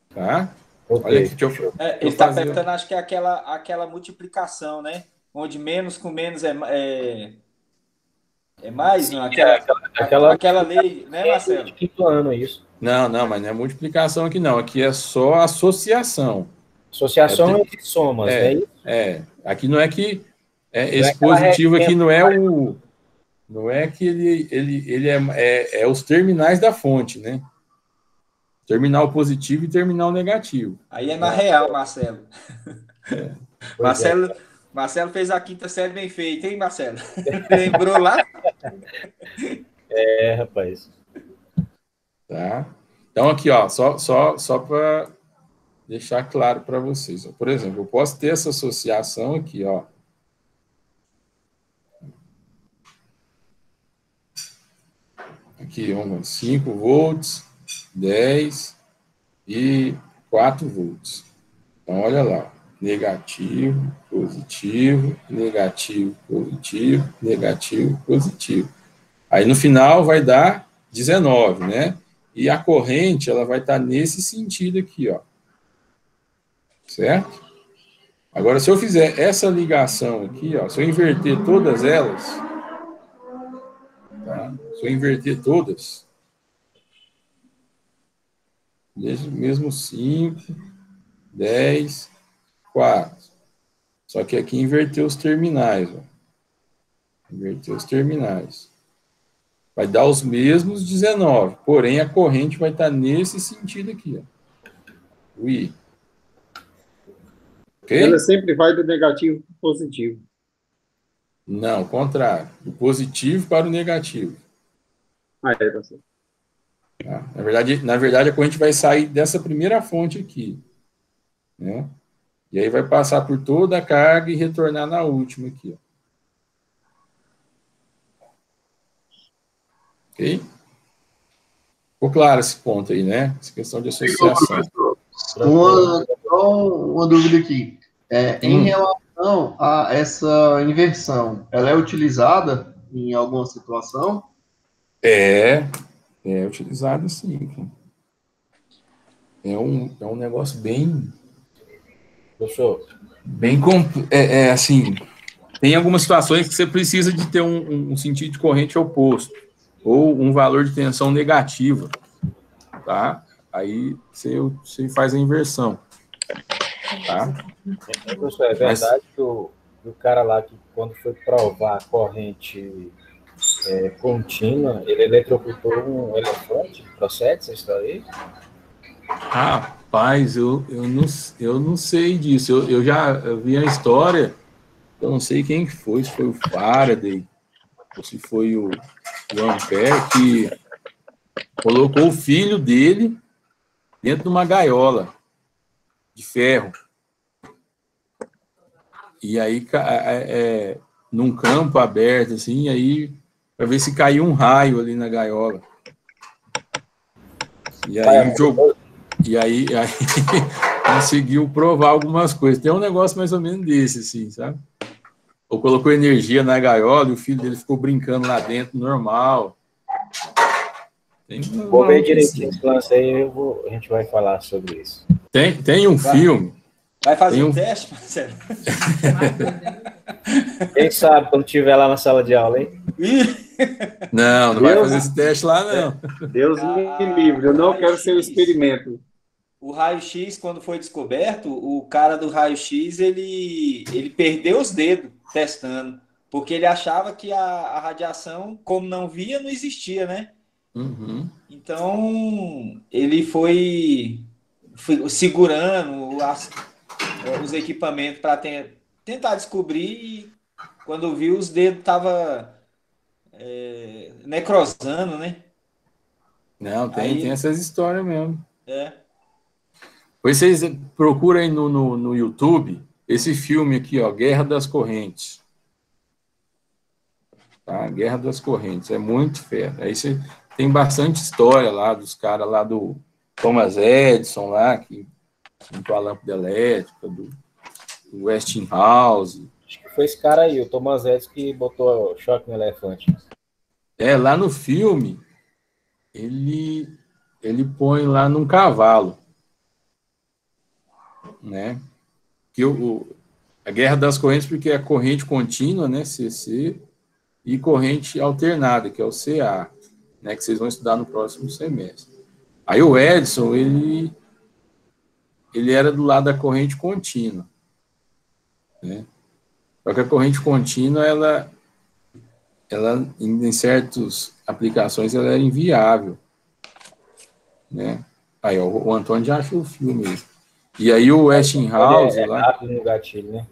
Tá? Okay. Olha aqui, deixa eu ele está perguntando, acho que é aquela multiplicação, né? Onde menos com menos é mais, não? Aquela lei, né, Marcelo? De quinto ano, isso. Não, mas não é multiplicação aqui, não. Aqui é só associação. Associação e somas, né? Aqui não é que esse positivo aqui não é o... Não é que ele é os terminais da fonte, né? Terminal positivo e terminal negativo. Aí é na real, Marcelo. Marcelo fez a quinta série bem feita, hein, Marcelo? Lembrou lá? Rapaz. Tá? Então, aqui, ó, só para deixar claro para vocês. Ó. Por exemplo, eu posso ter essa associação aqui, ó. Aqui, 5 volts, 10 e 4 volts. Então, olha lá. Negativo, positivo, negativo, positivo, negativo, positivo. Aí, no final, vai dar 19, né? E a corrente, ela vai estar nesse sentido aqui, ó. Certo? Agora, se eu fizer essa ligação aqui, ó, se eu inverter todas elas, tá? Se eu inverter todas, mesmo 5, 10, 4. Só que aqui inverteu os terminais, ó. Inverteu os terminais. Vai dar os mesmos 19, porém a corrente vai estar nesse sentido aqui, ó. O I. Ok? Ela sempre vai do negativo para o positivo. Não, o contrário. Do positivo para o negativo. Ah, é, tá certo. Tá? Na verdade, a corrente vai sair dessa primeira fonte aqui, né? E aí vai passar por toda a carga e retornar na última aqui, ó. Ok? Ficou claro esse ponto aí, né? Essa questão de associação. Uma dúvida aqui. Em relação a essa inversão, ela é utilizada em alguma situação? É utilizado sim. É um negócio bem... Professor, assim, tem algumas situações que você precisa de ter um sentido de corrente oposto, ou um valor de tensão negativa, tá? Aí você faz a inversão, tá? Professor, é verdade que o cara lá, que quando foi provar a corrente contínua, ele eletrocutou um elefante? Procede essa história aí? Rapaz, eu não sei disso. Eu já vi a história, eu não sei quem que foi, se foi o Faraday, ou se foi o Ampère, que colocou o filho dele dentro de uma gaiola de ferro. E aí, num campo aberto, assim, aí, para ver se caiu um raio ali na gaiola. E aí, jogou. E aí conseguiu provar algumas coisas. Tem um negócio mais ou menos desse, assim, sabe? Ou colocou energia na gaiola e o filho dele ficou brincando lá dentro, normal. Vou ver direitinho esse lance aí, a gente vai falar sobre isso. Tem um filme. Vai fazer um teste, Marcelo? Quem sabe quando estiver lá na sala de aula, hein? Não vai fazer esse teste lá, não. Deus me livre, eu não quero ser um experimento. O raio-x, quando foi descoberto, o cara do raio-x, ele perdeu os dedos testando, porque ele achava que a radiação, como não via, não existia, né? Uhum. Então, ele foi segurando os equipamentos para tentar descobrir, e quando viu, os dedos estavam necrosando, né? Não, tem essas histórias mesmo. Pois vocês procuram aí no YouTube esse filme aqui, ó, Guerra das Correntes. Tá? Guerra das Correntes, é muito fera. Aí você tem bastante história lá dos caras lá do Thomas Edison lá, que inventou a lâmpada elétrica, do Westinghouse. Acho que foi esse cara aí, o Thomas Edison, que botou choque no elefante. Lá no filme, ele põe lá num cavalo, né? Que a Guerra das Correntes, porque é a corrente contínua, né, CC, e corrente alternada, que é o CA, né, que vocês vão estudar no próximo semestre. Aí o Edison, ele era do lado da corrente contínua, né? Só que a corrente contínua, ela em certas aplicações, ela era inviável, né? Aí, ó, o Antônio já achou o filme aí. E aí o Westinghouse lá... rápido no gatilho, né?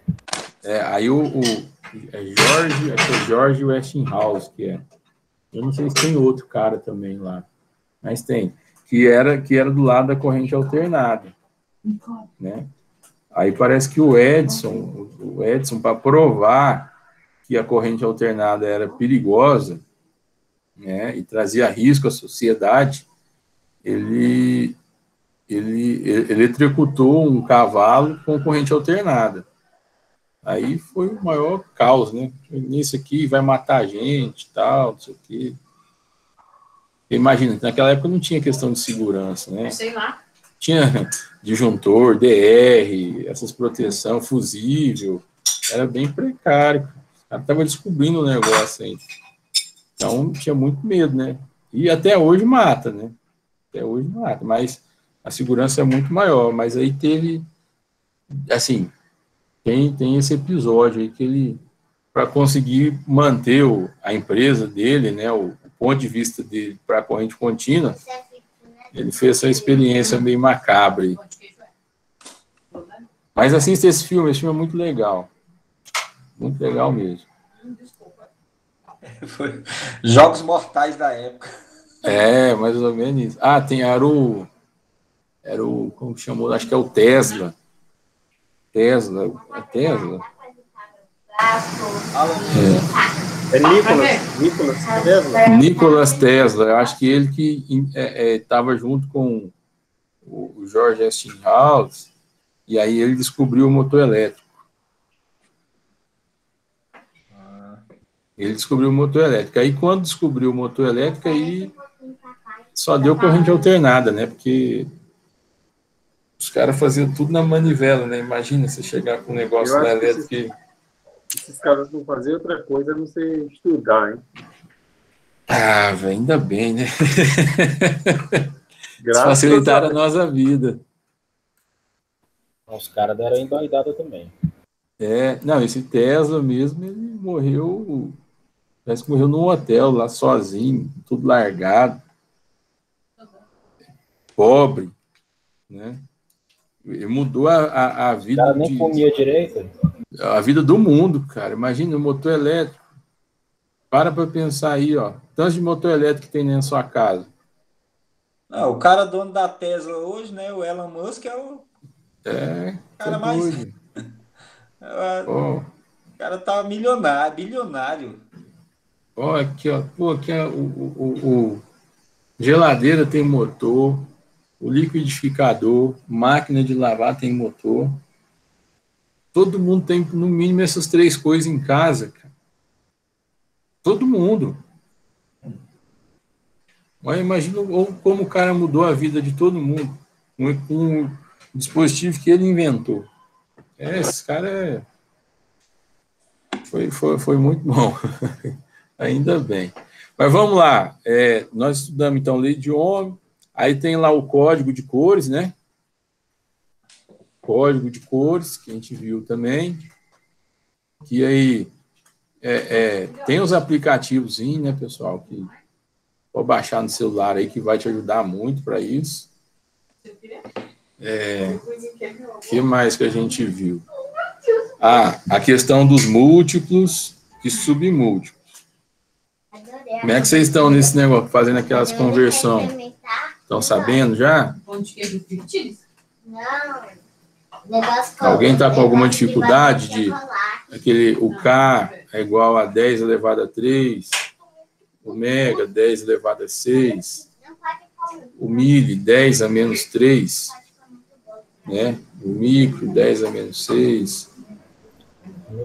Aí acho que é George Westinghouse, que é. Eu não sei se tem outro cara também lá, mas tem. Que era do lado da corrente alternada, né? Aí parece que o Edison, para provar que a corrente alternada era perigosa, né, e trazia risco à sociedade, ele eletrocutou um cavalo com corrente alternada. Aí foi o maior caos, né? Isso aqui vai matar a gente e tal, não sei o quê. Imagina, naquela época não tinha questão de segurança, né? Sei lá. Tinha disjuntor, DR, essas proteção, fusível. Era bem precário. O cara estava descobrindo o negócio aí. Então, tinha muito medo, né? E até hoje mata, né? Até hoje mata, mas a segurança é muito maior. Mas aí teve, assim, tem esse episódio aí que ele, para conseguir manter a empresa dele, né, o ponto de vista dele para a corrente contínua, ele fez essa experiência meio macabra aí. Mas assista esse filme é muito legal. Muito legal mesmo. Jogos mortais da época. Mais ou menos isso. Ah, era o como que chamou? Acho que é o Tesla. Tesla. É Nicolas Tesla? Nicolas Tesla. Eu acho que ele que estava junto com o George Westinghouse, e aí ele descobriu o motor elétrico. Ele descobriu o motor elétrico. Aí, quando descobriu o motor elétrico, aí só deu corrente alternada, né? Porque os caras faziam tudo na manivela, né? Imagina você chegar com um negócio da elétrica. Esses caras não faziam outra coisa a não ser estudar, hein? Ah, velho, ainda bem, né? Facilitaram a nossa vida. Os caras deram endoidada também. Não, esse Tesla mesmo, ele morreu, parece que morreu num hotel lá sozinho, tudo largado, pobre, né? Ele mudou a vida. O cara nem comia direito. A vida do mundo, cara. Imagina o motor elétrico. Para pensar aí, ó. Tanto de motor elétrico que tem na sua casa. Não, o cara dono da Tesla hoje, né? O Elon Musk é o cara mais. O cara tá milionário, bilionário. Aqui, ó. Aqui é o geladeira tem motor, o liquidificador, máquina de lavar tem motor. Todo mundo tem, no mínimo, essas 3 coisas em casa, cara. Todo mundo. Mas imagina como o cara mudou a vida de todo mundo com o dispositivo que ele inventou. Esse cara foi muito bom. Ainda bem. Mas vamos lá. Nós estudamos, então, lei de Ohm. Aí tem lá o código de cores, né? Código de cores, que a gente viu também. Que aí tem os aplicativos, né, pessoal? Que pode baixar no celular aí, que vai te ajudar muito para isso. Que mais que a gente viu? A questão dos múltiplos e submúltiplos. Como é que vocês estão nesse negócio, fazendo aquelas conversões? Estão sabendo já? Não. Alguém está com alguma dificuldade de o K é igual a 10 elevado a 3, o mega 10 elevado a 6, o mili 10 a menos 3, né? O micro 10 a menos 6.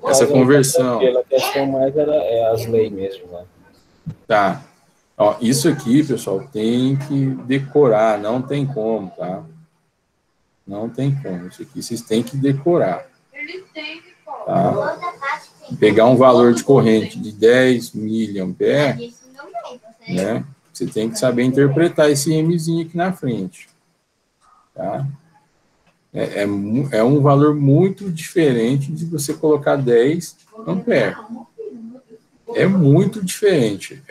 Essa conversão. A questão mais é as leis mesmo, né? Tá. Ó, isso aqui, pessoal, tem que decorar, não tem como, tá? Não tem como. Isso aqui vocês têm que decorar. Tá? Pegar um valor de corrente de 10 miliamperes, né? Você tem que saber interpretar esse Mzinho aqui na frente. Tá? É um valor muito diferente de você colocar 10 amperes. É muito diferente.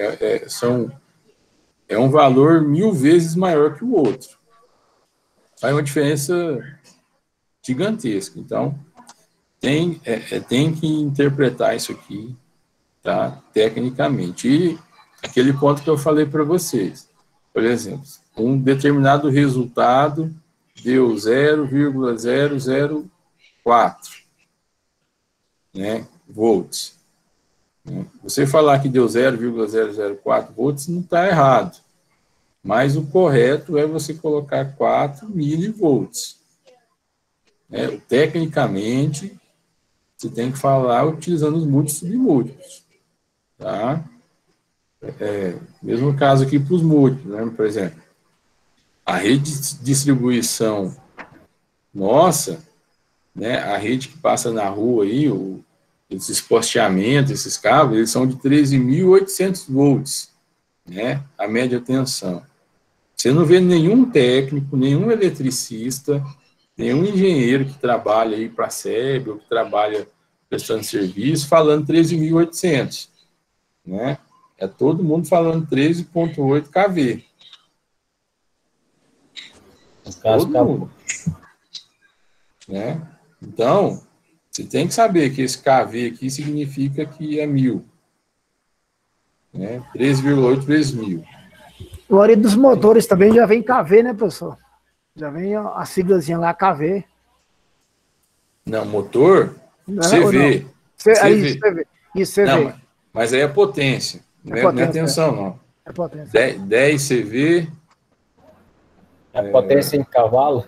É um valor 1000 vezes maior que o outro. Faz uma diferença gigantesca. Então, tem que interpretar isso aqui, tá? Tecnicamente. E aquele ponto que eu falei para vocês. Por exemplo, um determinado resultado deu 0,004, né, volts. Você falar que deu 0,004 volts não está errado. Mas o correto é você colocar 4 milivolts. Tecnicamente, você tem que falar utilizando os múltiplos e submúltiplos. Tá? Mesmo caso aqui para os múltiplos, né? Por exemplo, a rede de distribuição nossa, né? A rede que passa na rua aí, esses posteamentos, esses cabos, eles são de 13.800 volts, né? A média tensão. Você não vê nenhum técnico, nenhum eletricista, nenhum engenheiro que trabalha aí para a SEB, ou que trabalha prestando serviço, falando 13.800, né? É todo mundo falando 13,8 kV. No caso, Todo mundo. Né? Então, você tem que saber que esse kV aqui significa que é 1000. Né? 13,8 vezes 1000. O maioria dos motores também já vem KV, né, professor? Já vem a siglazinha lá, KV. Não, motor, Não, CV. Aí, CV. Isso, CV. Não, mas aí é potência. Não é tensão, não. É potência. 10 CV. A potência em cavalo?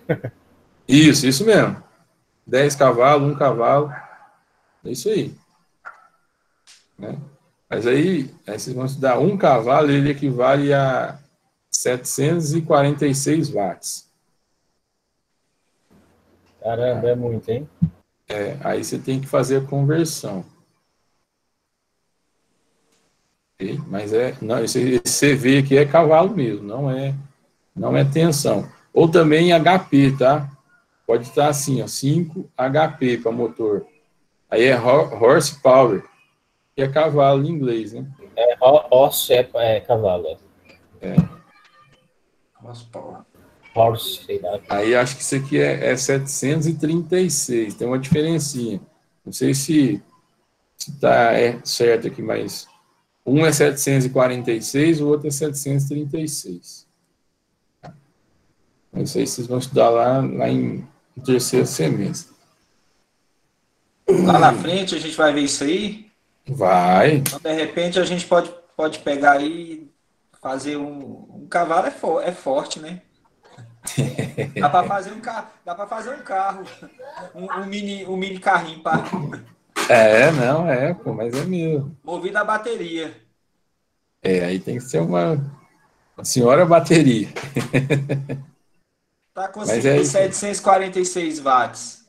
Isso mesmo. 10 cavalos, 1 cavalo. É isso aí. Né? Mas aí vocês vão estudar 1 cavalo, ele equivale a 746 watts. Caramba, é muito, hein? Aí você tem que fazer a conversão. Okay? Mas não, esse CV aqui é cavalo mesmo, não é tensão. Ou também HP, tá? Pode estar assim, ó, 5 HP para motor. Aí é horsepower, que é cavalo em inglês, né? Horse é cavalo. Horse, sei lá. Aí acho que isso aqui é 736, tem uma diferencinha. Não sei se tá certo aqui, mas um é 746, o outro é 736. Não sei se vocês vão estudar lá no terceiro semestre. Lá na frente a gente vai ver isso aí. Vai. Então, de repente, a gente pode pegar aí e fazer um cavalo é forte, né? Dá para fazer um carro, um mini carrinho mas é mesmo. movido a bateria. Aí tem que ser uma senhora bateria. Para conseguir 746 watts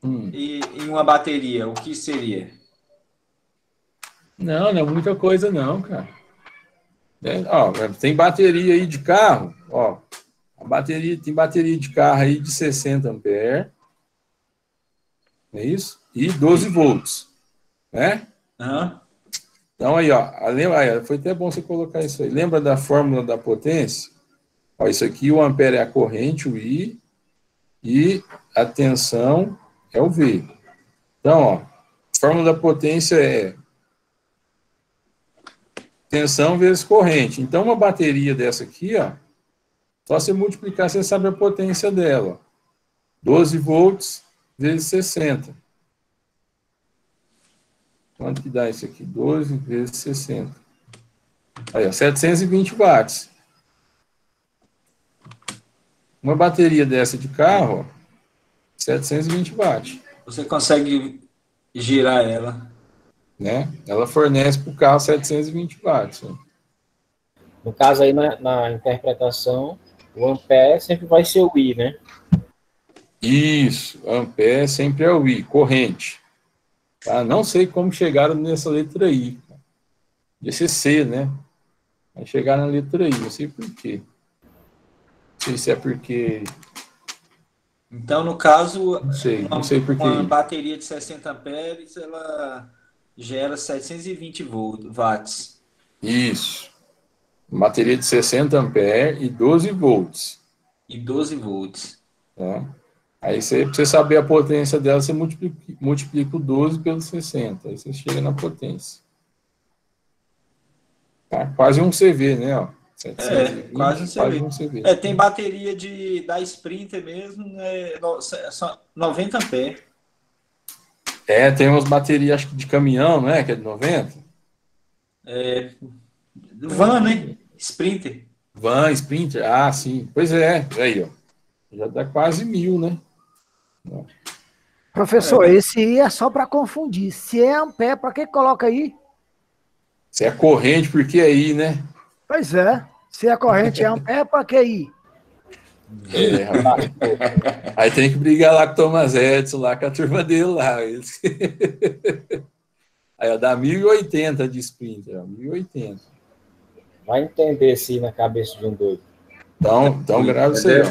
em uma bateria, o que seria? Não é muita coisa não, cara. Tem bateria aí de carro, tem bateria de carro aí de 60 ampere, é isso? E 12 volts, né? Uhum. Então aí, foi até bom você colocar isso aí. Lembra da fórmula da potência? Isso aqui, o ampere é a corrente, o I, e a tensão é o V. Então, a fórmula da potência é tensão vezes corrente. Então, uma bateria dessa aqui, só você multiplicar, você sabe a potência dela. 12 volts vezes 60. Quanto que dá isso aqui? 12 vezes 60. Aí, 720 watts. Uma bateria dessa de carro, 720 watts. Você consegue girar ela. Né? Ela fornece para o carro 720 watts. Né? No caso aí, na interpretação, o ampere sempre vai ser o I, né? Isso, ampere sempre é o I, corrente. Tá? Não sei como chegaram nessa letra I. Devia ser C, né? Aí chegaram na letra I, não sei por quê. Não sei se é porque... Então, no caso, não sei por quê. Uma bateria de 60 amperes, ela gera 720 watts. Isso. Bateria de 60 amperes e 12 volts. E 12 volts. Tá? Aí, pra você saber a potência dela, você multiplica o 12 pelo 60. Aí você chega na potência. Tá? Quase um CV, né? 720, quase um CV. Tem bateria da Sprinter mesmo, né? 90 amperes. Tem umas baterias, acho que de caminhão, não é? Que é de 90? Van, né? Sprinter. Van, Sprinter, sim. Pois aí, ó. Já dá quase 1000, né? Professor, esse I é só para confundir. Se é ampere, para que coloca aí? Se é corrente, por que aí, né? Pois é. Se a corrente é ampere, para que aí? Rapaz. Aí tem que brigar lá com o Thomas Edison, lá com a turma dele lá. Aí, dá 1080 de Sprinter, 1080. Vai entender se na cabeça de um doido. Então grave isso aí.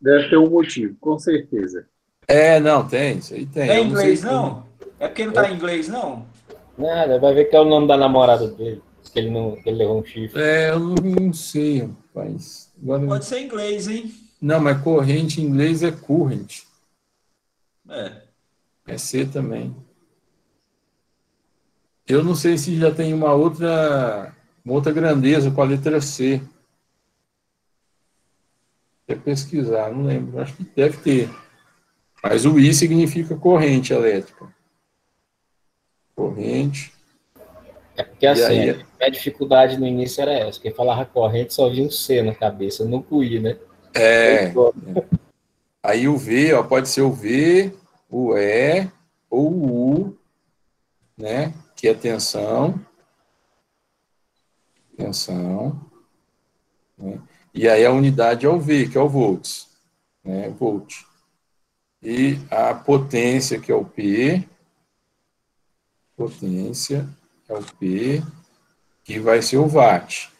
Deve ter um motivo, com certeza. Não, tem, isso aí tem. É em inglês, não? É porque não está em inglês, não? Nada, vai ver que é o nome da namorada dele, que ele levou um chifre. Eu não sei, rapaz. Agora, Pode ser inglês, hein? não, mas corrente em inglês é current. É C também. Eu não sei se já tem uma outra grandeza com a letra C. Quer pesquisar, não lembro. Acho que deve ter. Mas o I significa corrente elétrica. Corrente. É porque assim, aí, a dificuldade no início era essa, porque falava corrente só vinha um C na cabeça, nunca o I, né? Aí o V, ó, pode ser o V, o E ou o U, né? Que é tensão. Tensão. Né? E aí a unidade é o V, que é o volts. Né? Volt. E a potência, que é o P. Potência é o P, que vai ser o watt.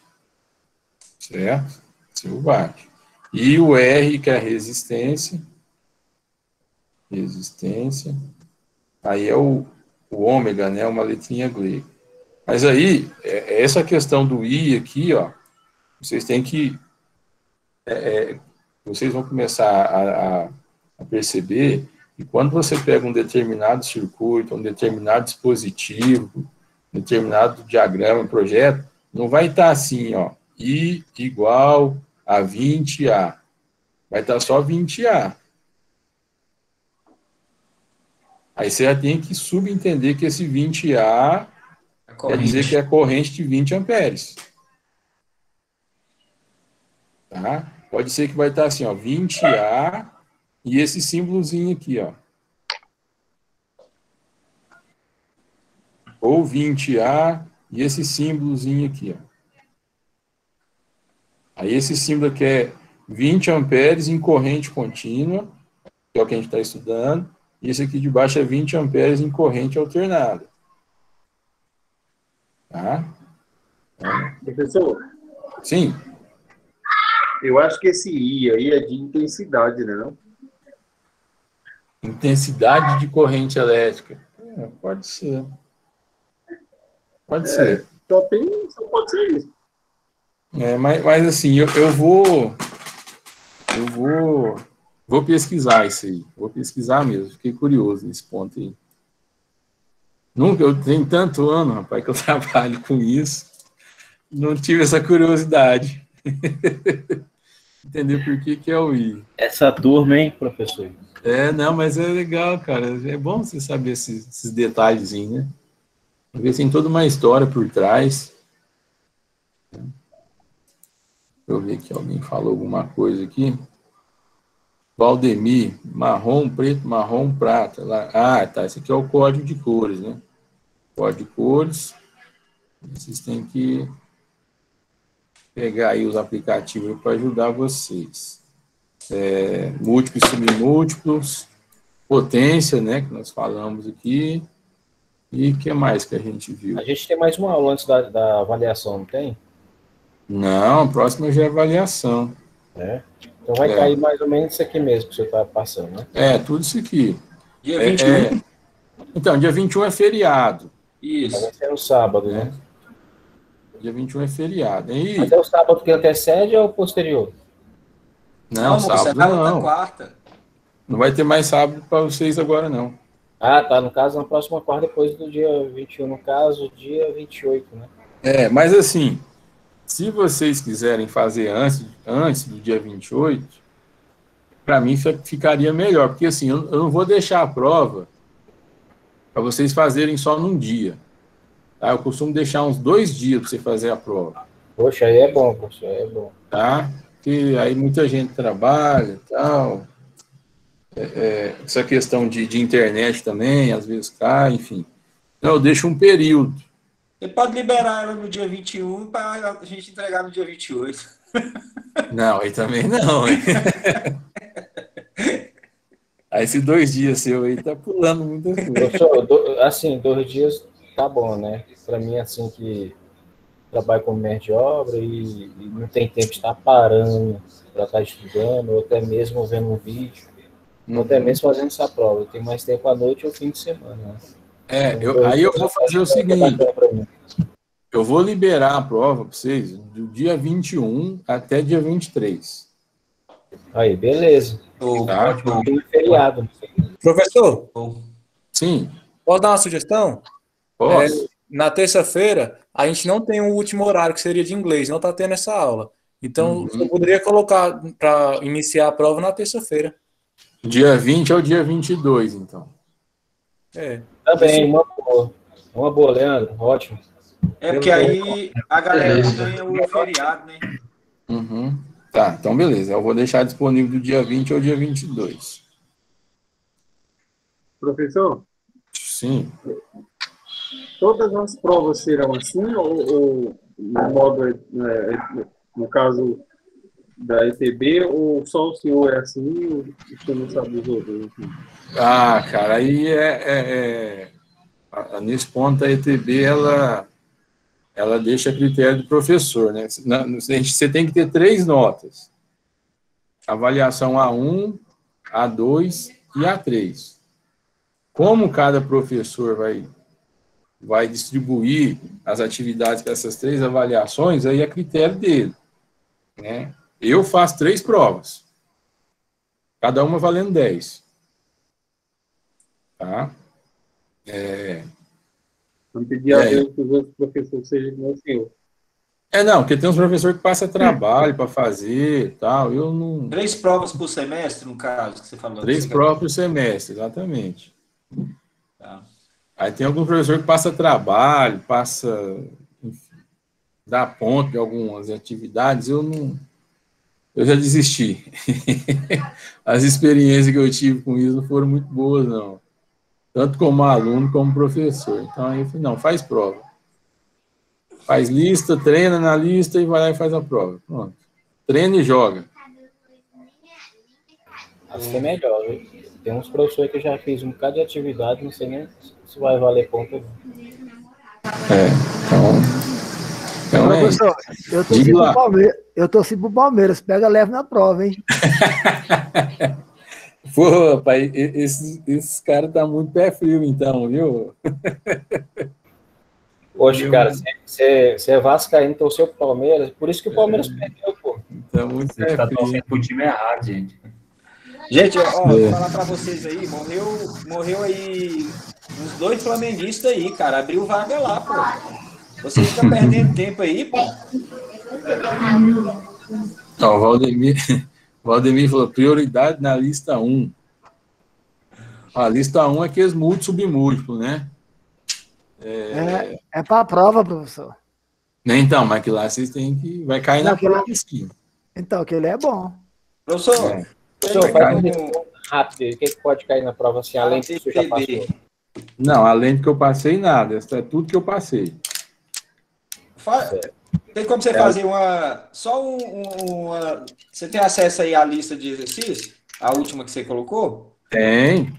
Certo? Ser o watt. E o R, que é a resistência. Resistência. Aí é o ômega, né? Uma letrinha grega. Mas aí, essa questão do I aqui, ó, vocês têm que... vocês vão começar a perceber que quando você pega um determinado circuito, um determinado dispositivo, um determinado diagrama, um projeto, não vai estar assim, ó, I igual a 20A. Vai estar só 20A. Aí você já tem que subentender que esse 20A quer dizer que é corrente de 20 amperes. Tá? Pode ser que vai estar assim, ó, 20A e esse símbolozinho aqui, ó. Ou 20A e esse símbolozinho aqui, ó. Aí esse símbolo aqui é 20 amperes em corrente contínua, que é o que a gente está estudando, e esse aqui de baixo é 20 amperes em corrente alternada. Tá? Professor? Sim. Eu acho que esse I aí é de intensidade, né, não? Intensidade de corrente elétrica. Pode ser. Pode ser. Só pode ser isso. Mas assim, eu vou pesquisar isso aí. Vou pesquisar mesmo. Fiquei curioso nesse ponto aí. Eu tenho tanto ano, rapaz, que eu trabalho com isso. Não tive essa curiosidade. Entender por que é o I. Essa turma, hein, professor? Não, mas é legal, cara. É bom você saber esses detalhezinhos, né? Ver se tem toda uma história por trás. Deixa eu ver aqui, alguém falou alguma coisa aqui. Valdemir, marrom, preto, marrom, prata. Tá, esse aqui é o código de cores, né? Código de cores. Vocês têm que pegar aí os aplicativos para ajudar vocês. Múltiplos e submúltiplos, potência, né, que nós falamos aqui. E o que mais que a gente viu? A gente tem mais uma aula antes da avaliação, não tem? Não, a próxima já é avaliação. Então vai cair mais ou menos isso aqui mesmo que você está passando, né? Tudo isso aqui. Dia 21? Então, dia 21 é feriado. Isso. Vai ser no sábado, né? Dia 21 é feriado. Mas é o sábado que antecede ou o posterior? Não, sábado não. Quarta. Não vai ter mais sábado para vocês agora, não. Tá. No caso, na próxima quarta, depois do dia 21. No caso, dia 28, né? Mas assim, se vocês quiserem fazer antes do dia 28, para mim ficaria melhor. Porque assim, eu não vou deixar a prova para vocês fazerem só num dia. Tá? Eu costumo deixar uns 2 dias para você fazer a prova. Poxa, aí é bom, professor, aí é bom. Tá? Porque aí muita gente trabalha e tal. Essa questão de internet também, às vezes cai, enfim. Então, eu deixo um período. Você pode liberar ela no dia 21 para a gente entregar no dia 28. Não, aí também não. Hein? Aí esse 2 dias seu aí tá pulando muita coisa. Professor, assim, 2 dias tá bom, né? Para mim, assim, que trabalho como mestre de obra e não tem tempo de estar parando para estar estudando, ou até mesmo vendo um vídeo, ou até mesmo fazendo essa prova. Eu tenho mais tempo à noite ou fim de semana, né? Aí eu vou fazer o seguinte, eu vou liberar a prova para vocês do dia 21 até dia 23. Aí, beleza. Tá? Ótimo. Feriado. Professor, Sim, posso dar uma sugestão? posso. Na terça-feira, a gente não tem o último horário, que seria de inglês, não está tendo essa aula. Então, eu poderia colocar para iniciar a prova na terça-feira. Dia 20 ao dia 22, então. Também, uma boa, Leandro. Ótimo. Porque aí a galera não ganha o feriado, né? Uhum. Tá, então beleza. Eu vou deixar disponível do dia 20 ao dia 22. Professor, Sim. todas as provas serão assim ou no modo, no caso da ETB, ou só o senhor é assim e o senhor não sabe dos outros? Assim? Cara, aí nesse ponto a ETB, ela deixa a critério do professor, né? Você tem que ter 3 notas. Avaliação A1, A2 e A3. Como cada professor vai distribuir as atividades para essas 3 avaliações, aí é critério dele, né? Eu faço 3 provas, cada uma valendo 10. Tá? Não pedir a Deus que os outros professores sejam como o senhor. Não, porque tem uns professores que passam trabalho para fazer e tal. Eu não. 3 provas por semestre, no caso, que você falou. 3 provas por semestre, exatamente. Tá. Aí tem algum professor que passa trabalho, enfim, dá ponto de algumas atividades, eu já desisti. As experiências que eu tive com isso não foram muito boas, não. Tanto como aluno, como professor. Então, aí eu falei, não, faz prova. Faz lista, treina na lista e vai lá e faz a prova. Pronto. Treina e joga. Acho que é melhor, viu? Tem uns professores que eu já fiz um bocado de atividade, não sei nem se vai valer ponto. Então professor, eu torci pro Palmeiras. Pega leve na prova, hein? Pô, pai, esses caras tá muito pé frio, então, viu? Poxa, cara, você é vascaíno, torceu pro Palmeiras, por isso que o Palmeiras perdeu, pô. Tá muito Você está torcendo pro time errado, gente. Gente, vou falar pra vocês aí, morreu aí uns 2 flamenguistas aí, cara, abriu vaga lá, pô. Vocês estão perdendo tempo aí, pô. Ó, o Valdemir falou, prioridade na lista 1. A lista 1 é aqueles múltiplos submúltiplos, né? É para a prova, professor. Então, mas que lá vocês têm que... Vai cair na prova, sim. Então, aquele é bom. Professor, faz rápido. O que pode cair na prova assim, além do que você já passou? Não, além do que eu passei, nada. Isso é tudo que eu passei. Tem como você fazer Você tem acesso aí à lista de exercícios? A última que você colocou? Tem.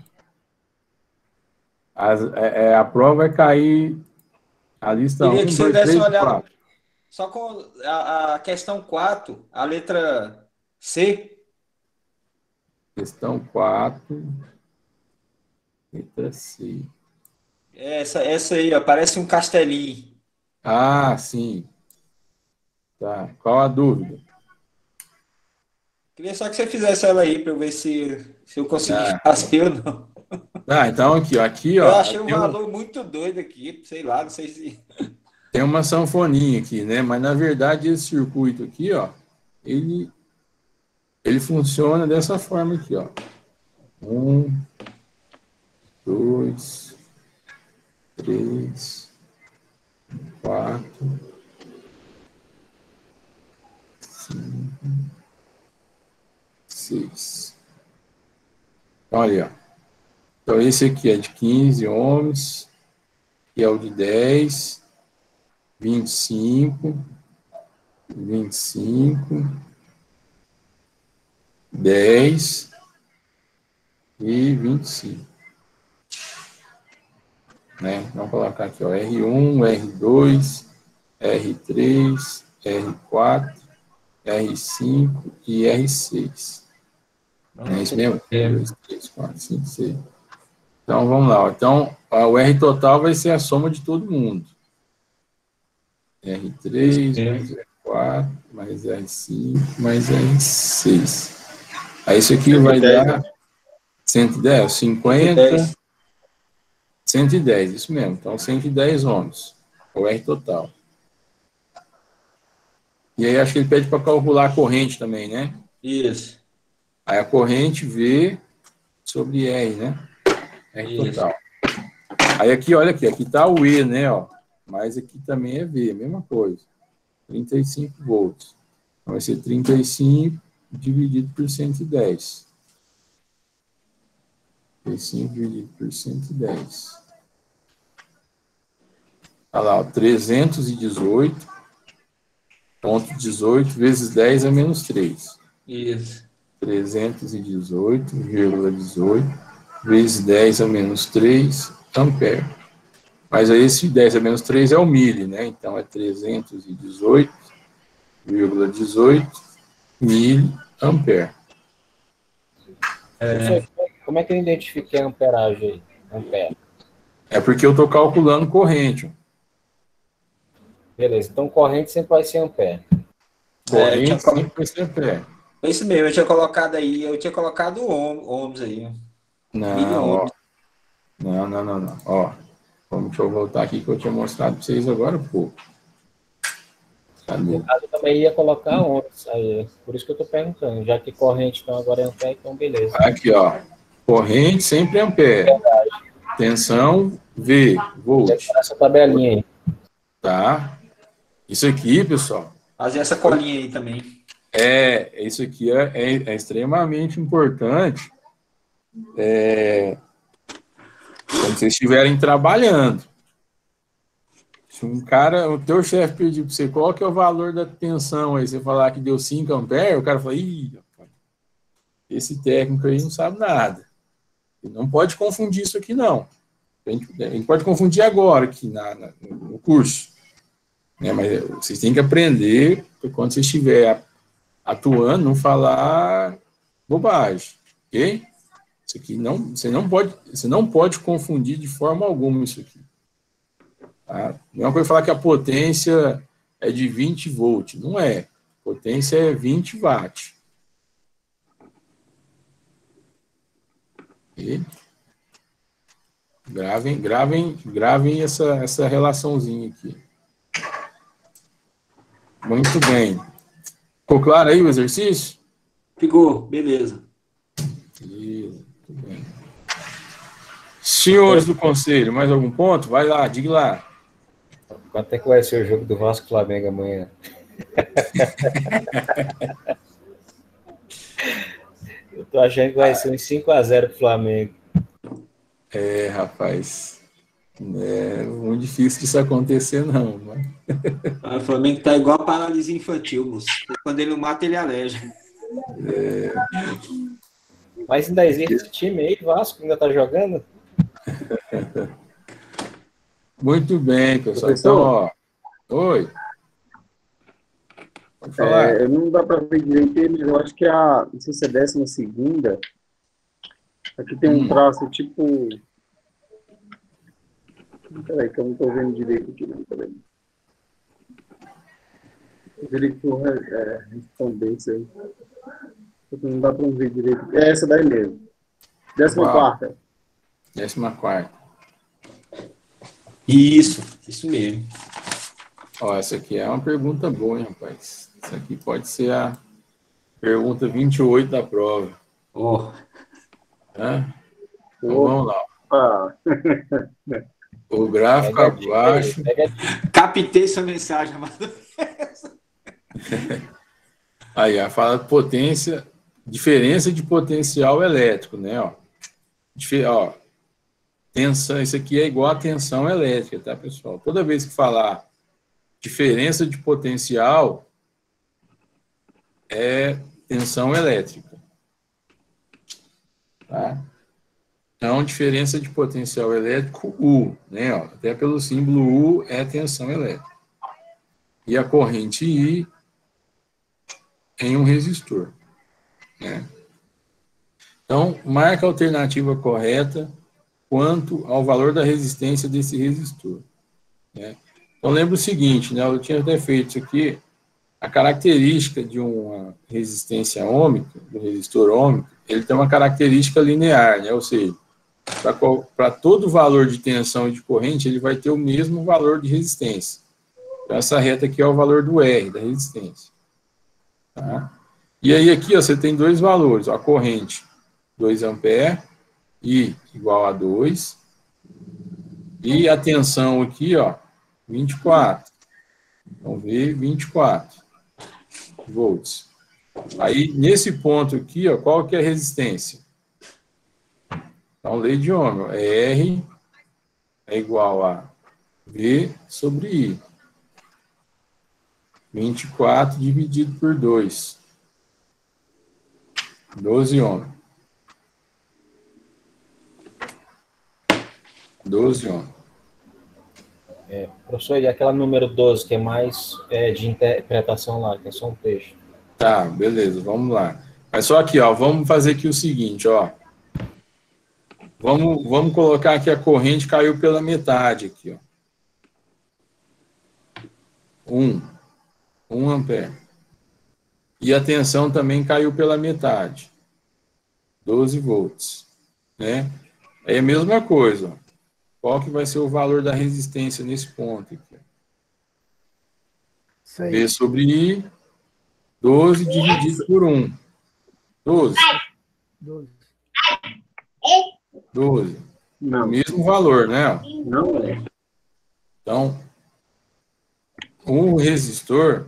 A prova vai cair a lista 1, 2, 3 e 4. Só com a questão 4, a letra C. Questão 4, letra C. Essa aí, ó, parece um castelinho. Ah, sim. Tá. Qual a dúvida? Queria só que você fizesse ela aí para eu ver se eu consegui fazer ou não. Então aqui, ó. Eu achei um valor muito doido aqui, sei lá, não sei se... Tem uma sanfoninha aqui, né? Mas, na verdade, esse circuito aqui, ó, ele funciona dessa forma aqui, ó. 1, 2, 3, 4, 5, 6. Olha, ó. Então, esse aqui é de 15 ohms, que é o de 10, 25, 10 e 25. Né? Vamos colocar aqui, ó, R1, R2, R3, R4, R5 e R6. É isso mesmo? 1, 2, 3, 4, 5, 6. Então, vamos lá. Então, o R total vai ser a soma de todo mundo. R3, mais R4, mais R5, mais R6. Aí isso aqui vai dar 110, 50, 110, isso mesmo. Então, 110 ohms, o R total. E aí, acho que ele pede para calcular a corrente também, né? Isso. Aí a corrente V sobre R, né? R total. Aí aqui, olha aqui está o E, né? Ó, mas aqui também é V, mesma coisa. 35 volts. Então, vai ser 35 dividido por 110. 35 dividido por 110. Olha lá, 318,18 vezes 10 é menos 3. Isso. 318,18 vezes 10 a menos 3 ampere. Mas aí esse 10 a menos 3 é o milho, né? Então é 318,18 miliampere. Como é que eu identifiquei a amperagem aí? Ampere. É porque eu estou calculando corrente. Beleza, então corrente sempre vai ser ampere. Corrente sempre vai ser ampere. É isso mesmo, eu tinha colocado aí, ohms aí. Não, ó. Não. Ó, deixa eu voltar aqui que eu tinha mostrado para vocês agora há pouco. No caso, eu também ia colocar ohms aí, por isso que eu estou perguntando, já que corrente então agora é ampere, então beleza. Aqui, ó, corrente sempre é ampere. Tensão V, volt. Essa tabelinha aí. Tá? Isso aqui, pessoal. Fazer essa colinha aí também. Isso aqui é extremamente importante quando vocês estiverem trabalhando. Se o teu chefe pedir para você qual que é o valor da tensão, aí você falar que deu 5 amperes, o cara fala, esse técnico aí não sabe nada. Ele não pode confundir isso aqui, não. A gente pode confundir agora aqui no curso. Né? Mas vocês têm que aprender, quando você estiver atuando, não falar bobagem. Ok? Isso aqui você não pode confundir de forma alguma isso aqui. Tá? Não é uma coisa falar que a potência é de 20 volts. Não é. A potência é 20 watts. Okay? Gravem essa relaçãozinha aqui. Muito bem. Ficou claro aí o exercício? Ficou, beleza. Muito bem. Senhores do conselho, mais algum ponto? Vai lá, diga lá. Quanto é que vai ser o jogo do Vasco Flamengo amanhã? Eu tô achando que vai ser uns 5-0 pro Flamengo. Rapaz, é muito difícil disso acontecer, não. Mas... O Flamengo tá igual a paralisia infantil, moço. Quando ele não mata, ele aleja. Mas ainda existe esse time aí, Vasco, ainda tá jogando? Muito bem, pessoal. Então, ó. Oi. Pode falar. Não dá para ver direito, mas eu acho que não sei se é 12ª. Aqui tem um traço tipo... Peraí, que eu não estou vendo direito aqui, não. Peraí. Respondência aí. Não dá para ver direito. É essa daí mesmo. 14ª. 14ª. Isso mesmo. Ó, essa aqui é uma pergunta boa, hein, rapaz. Essa aqui pode ser a pergunta 28 da prova. Oh. Então, vamos lá. O gráfico abaixo. Captei sua mensagem, amado. Aí, fala potência, diferença de potencial elétrico, né? Ó, tensão, isso aqui é igual a tensão elétrica, tá, pessoal? Toda vez que falar diferença de potencial, é tensão elétrica. Tá? Então, diferença de potencial elétrico, U, né? Ó, até pelo símbolo U é tensão elétrica. E a corrente I em um resistor. Né? Então, marca a alternativa correta quanto ao valor da resistência desse resistor. Né? Então, lembra o seguinte, né? Eu tinha até feito isso aqui, a característica de uma resistência ôhmica, do resistor ôhmico, ele tem uma característica linear, né? Ou seja, para todo valor de tensão e de corrente, ele vai ter o mesmo valor de resistência. Então, essa reta aqui é o valor do R, da resistência. Tá? E aí, aqui, ó, você tem dois valores, ó, a corrente 2 ampere, I igual a 2, e a tensão aqui, ó, 24. Então, V, 24 volts. Aí, nesse ponto aqui, ó, qual que é a resistência? Então, lei de Ohm, R é igual a V sobre I. 24 dividido por 2. 12 ohm. 12 ohm. Professor, e aquela número 12, que é mais de interpretação lá, que é só um texto. Tá, beleza, vamos lá. Mas só aqui, ó, vamos fazer aqui o seguinte, ó. Vamos colocar aqui a corrente caiu pela metade aqui, ó. 1 ampere. E a tensão também caiu pela metade. 12 volts. Né? É a mesma coisa, ó. Qual que vai ser o valor da resistência nesse ponto aqui? V sobre I, 12 dividido por 1. 12. 12. Não. O mesmo valor, né? Não é. Então, o resistor,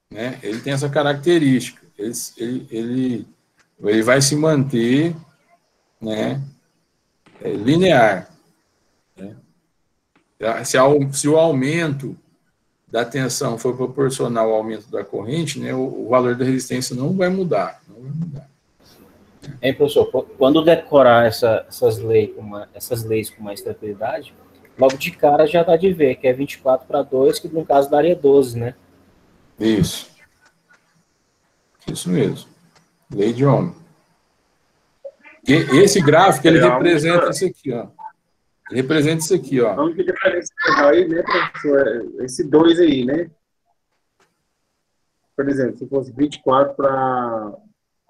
né, ele tem essa característica. Ele vai se manter, né, linear. Né? Se o aumento da tensão for proporcional ao aumento da corrente, né, o valor da resistência não vai mudar. Não vai mudar. Hein, professor, quando decorar essas leis com mais tranquilidade, logo de cara já dá de ver que é 24 para 2, que no caso daria 12, né? Isso. Isso mesmo. Lei de Ohm. E esse gráfico, ele representa isso aqui, ó. Ele representa isso aqui, ó. A única diferença aí, né, professor, é esse 2 aí, né? Por exemplo, se fosse 24 para...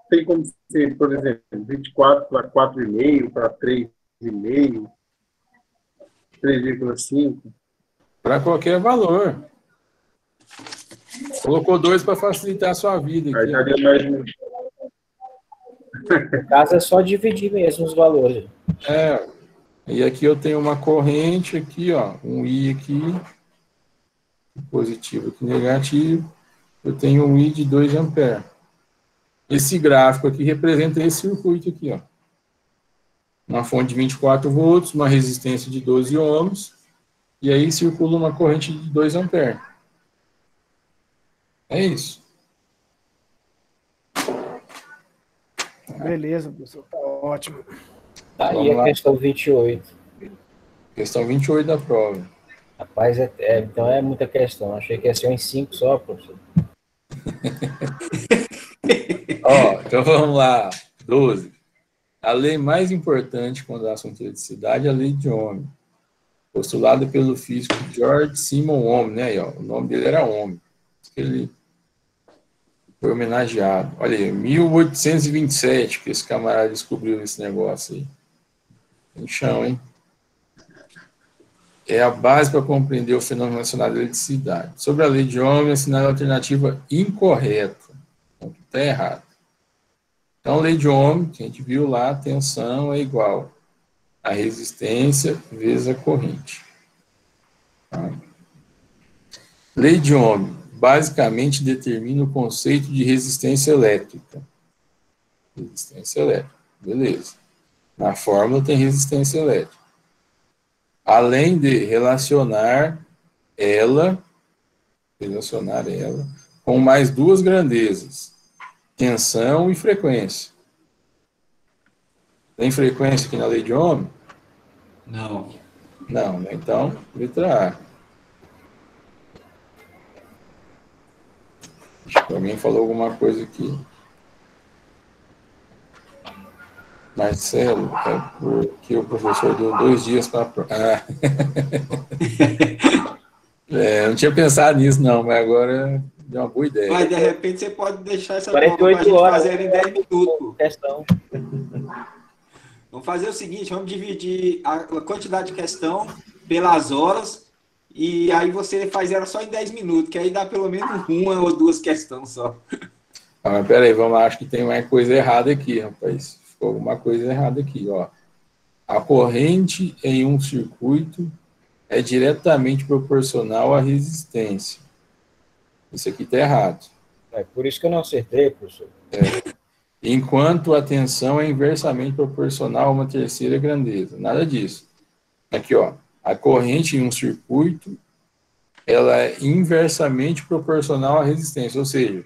Tem como ser, por exemplo, 24 para 4,5, para 3,5, 3,5. Para qualquer valor. Colocou 2 para facilitar a sua vida. Aí Aqui, daria mais um. No caso é só dividir mesmo os valores. E aqui eu tenho uma corrente aqui, ó, um I aqui, positivo aqui, negativo. Eu tenho um I de 2 amperes. Esse gráfico aqui representa esse circuito aqui, ó. Uma fonte de 24 volts, uma resistência de 12 ohms, e aí circula uma corrente de 2 amperes. É isso. Beleza, professor, tá ótimo. Tá aí Vamos a lá. questão 28. Questão 28 da prova. Rapaz, então é muita questão. Achei que ia ser uns 5 só, professor. Ó, então vamos lá. 12. A lei mais importante quando o assunto de eletricidade é a lei de Ohm, postulada pelo físico George Simon Ohm, né? E, ó, o nome dele era Ohm. Ele foi homenageado. Olha aí, 1827 que esse camarada descobriu esse negócio aí. Tem chão, hein? É a base para compreender o fenômeno relacionado à eletricidade. Sobre a lei de Ohm, assinala a alternativa incorreta. Está errado. Então, a lei de Ohm, que a gente viu lá, a tensão é igual a resistência vezes a corrente. Tá? Lei de Ohm basicamente determina o conceito de resistência elétrica. Resistência elétrica, beleza. Na fórmula tem resistência elétrica. Além de relacionar ela com mais duas grandezas, tensão e frequência. Tem frequência aqui na lei de Ohm? Não. Não, né? Então, letra A. Acho que alguém falou alguma coisa aqui. Marcelo, é porque o professor deu 2 dias para... não tinha pensado nisso, não, mas agora deu uma boa ideia. Mas, de repente, você pode deixar essa prova para a gente fazer em 10 minutos. Questão. Vamos fazer o seguinte, vamos dividir a quantidade de questão pelas horas e aí você faz ela só em 10 minutos, que aí dá pelo menos 1 ou 2 questões só. Mas peraí, vamos lá, acho que tem uma coisa errada aqui, rapaz. Ficou alguma coisa errada aqui, ó. A corrente em um circuito é diretamente proporcional à resistência. Isso aqui está errado. É por isso que eu não acertei, professor. Enquanto a tensão é inversamente proporcional a uma terceira grandeza. Nada disso. Aqui, ó. A corrente em um circuito, ela é inversamente proporcional à resistência. Ou seja,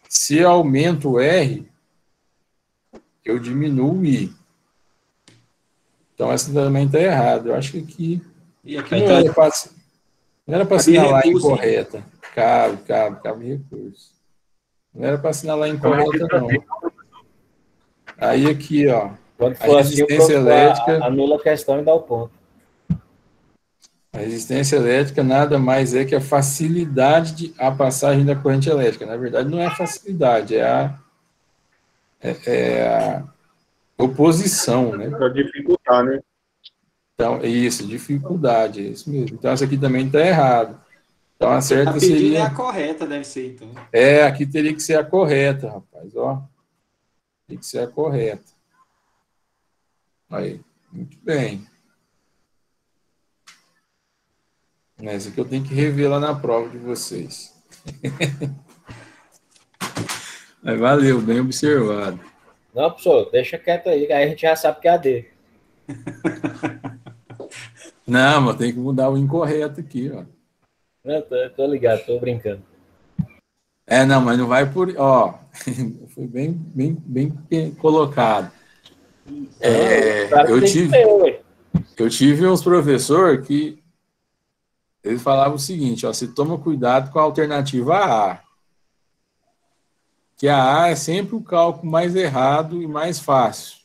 se eu aumento o R, eu diminuo o I. Então, essa também está errada. Eu acho que aqui não era para assinalar incorreta. Cabe recurso. Não era para assinalar incorreta, não. Aí aqui, ó. Quando for a resistência elétrica... Anula a questão e dá o ponto. A resistência elétrica nada mais é que a facilidade de a passagem da corrente elétrica. Na verdade, não é a facilidade, é a oposição, né? Para dificultar, né? Então, isso, dificuldade, é isso mesmo. Então, essa aqui também está errado. Então, a certa a seria... é a correta, deve ser, então. Aqui teria que ser a correta, rapaz, ó. Tem que ser a correta. Aí, muito bem. Essa aqui eu tenho que rever lá na prova de vocês. Mas valeu, bem observado. Não, professor, deixa quieto aí a gente já sabe que é a D. Não, mas tem que mudar o incorreto aqui, ó. Não, tô ligado, tô brincando. Não, mas não vai por... Ó, foi bem colocado. Eu tive uns professores que eles falavam o seguinte, ó, você toma cuidado com a alternativa A. Que a A é sempre o cálculo mais errado e mais fácil.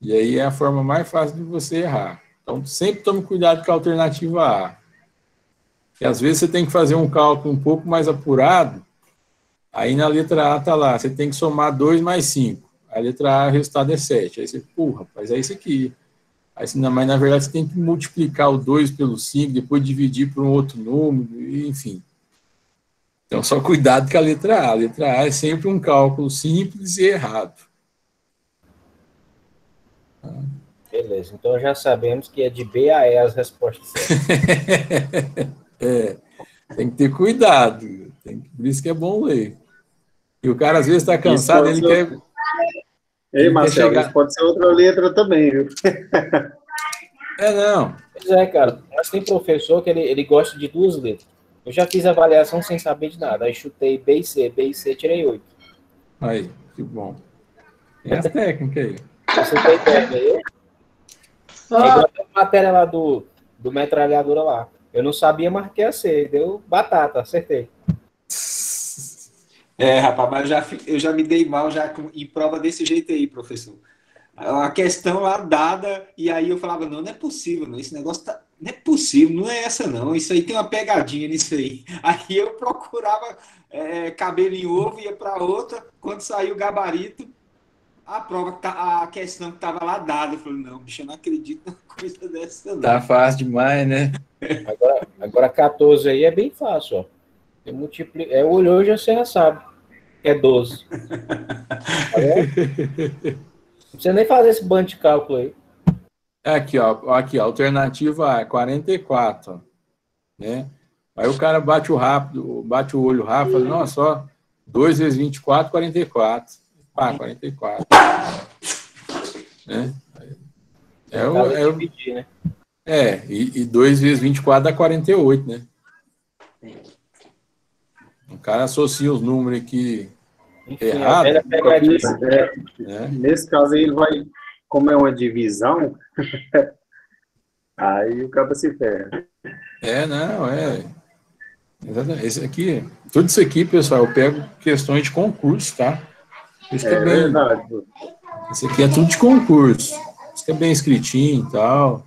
E aí é a forma mais fácil de você errar. Então, sempre tome cuidado com a alternativa A. E às vezes você tem que fazer um cálculo um pouco mais apurado, aí na letra A está lá, você tem que somar 2 mais 5. A letra A, o resultado é 7. Aí você, rapaz, é isso aqui. Aí, mas na verdade você tem que multiplicar o 2 pelo 5, depois dividir por um outro número, enfim. Então, só cuidado com a letra A. A letra A é sempre um cálculo simples e errado. Beleza, então já sabemos que é de B a E as respostas. Tem que ter cuidado. Por isso que é bom ler. E o cara às vezes está cansado, ele quer... Ei, Marcelo, isso pode ser outra letra também, viu? Não. Pois é, cara. Mas tem professor que ele gosta de 2 letras. Eu já fiz avaliação sem saber de nada. Aí chutei B e C tirei 8. Aí, que bom. E as técnicas aí? Você tem técnica aí? É igual a matéria lá do metralhadora lá. Eu não sabia, marquei a C. Deu batata, acertei. Rapaz, mas eu já me dei mal já em prova desse jeito aí, professor. A questão lá dada, e aí eu falava, não é possível, não, esse negócio não é possível, não é essa não, isso aí tem uma pegadinha nisso aí. Aí eu procurava cabelo em ovo, ia para outra, quando saiu o gabarito, a questão que estava lá dada, eu falei, não, bicho, eu não acredito numa coisa dessa não. Tá fácil demais, né? Agora 14 aí é bem fácil, ó. Olhou, já você sabe. É 12. Não precisa nem fazer esse bando de cálculo aí. Aqui, ó. Aqui, a alternativa A é 44. Ó, né? Aí o cara bate o olho rápido, fala, nossa, ó, 2 vezes 24, 44. 44. Né? Dividir, né? E 2 vezes 24 dá 48, né? O cara associa os números aqui errado. Nesse caso aí, ele vai, como é uma divisão, aí o cara se ferra. Exatamente. Tudo isso aqui, pessoal, eu pego questões de concurso, tá? Isso verdade. Esse aqui é tudo de concurso. Isso aqui é bem escritinho e tal.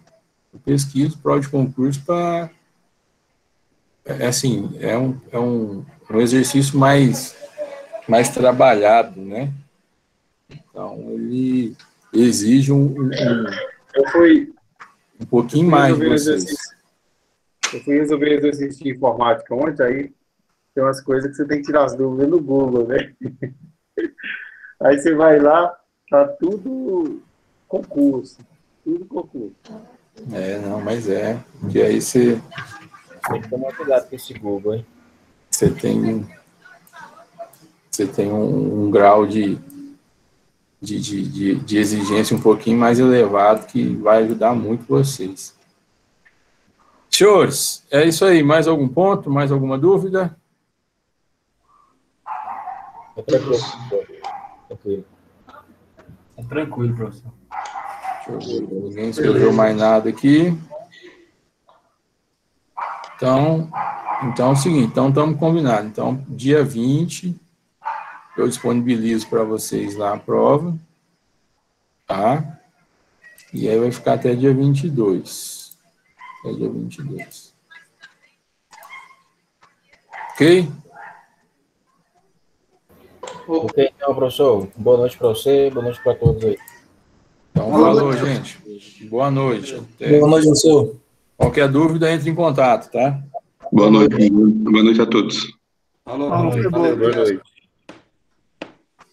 Eu pesquiso prova de concurso para... assim, é um exercício mais trabalhado, né? Então, ele exige um pouquinho mais de vocês. Eu fui resolver exercício de informática ontem, aí tem umas coisas que você tem que tirar as dúvidas no Google, né? Aí você vai lá, tá tudo concurso. Tudo concurso. Não, mas porque aí você... Tem que tomar cuidado com esse Google, hein? Você tem um grau de exigência um pouquinho mais elevado que vai ajudar muito vocês. Senhores, é isso aí. Mais algum ponto? Mais alguma dúvida? É tranquilo. É tranquilo, professor. Deixa eu ver. Ninguém escreveu mais nada aqui. Então é o seguinte. Então, estamos combinados. Então, dia 20, eu disponibilizo para vocês lá a prova. Tá? E aí vai ficar até dia 22. Até dia 22. Ok? Ok, então, professor. Boa noite para você, boa noite para todos aí. Então, falou, gente. Boa noite. Boa noite, professor. Qualquer dúvida, entre em contato, tá? Boa noite. Boa noite a todos. Falou, Valeu, boa noite.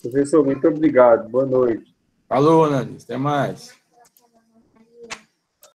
Professor, muito obrigado. Boa noite. Falou, Nanis. Até mais.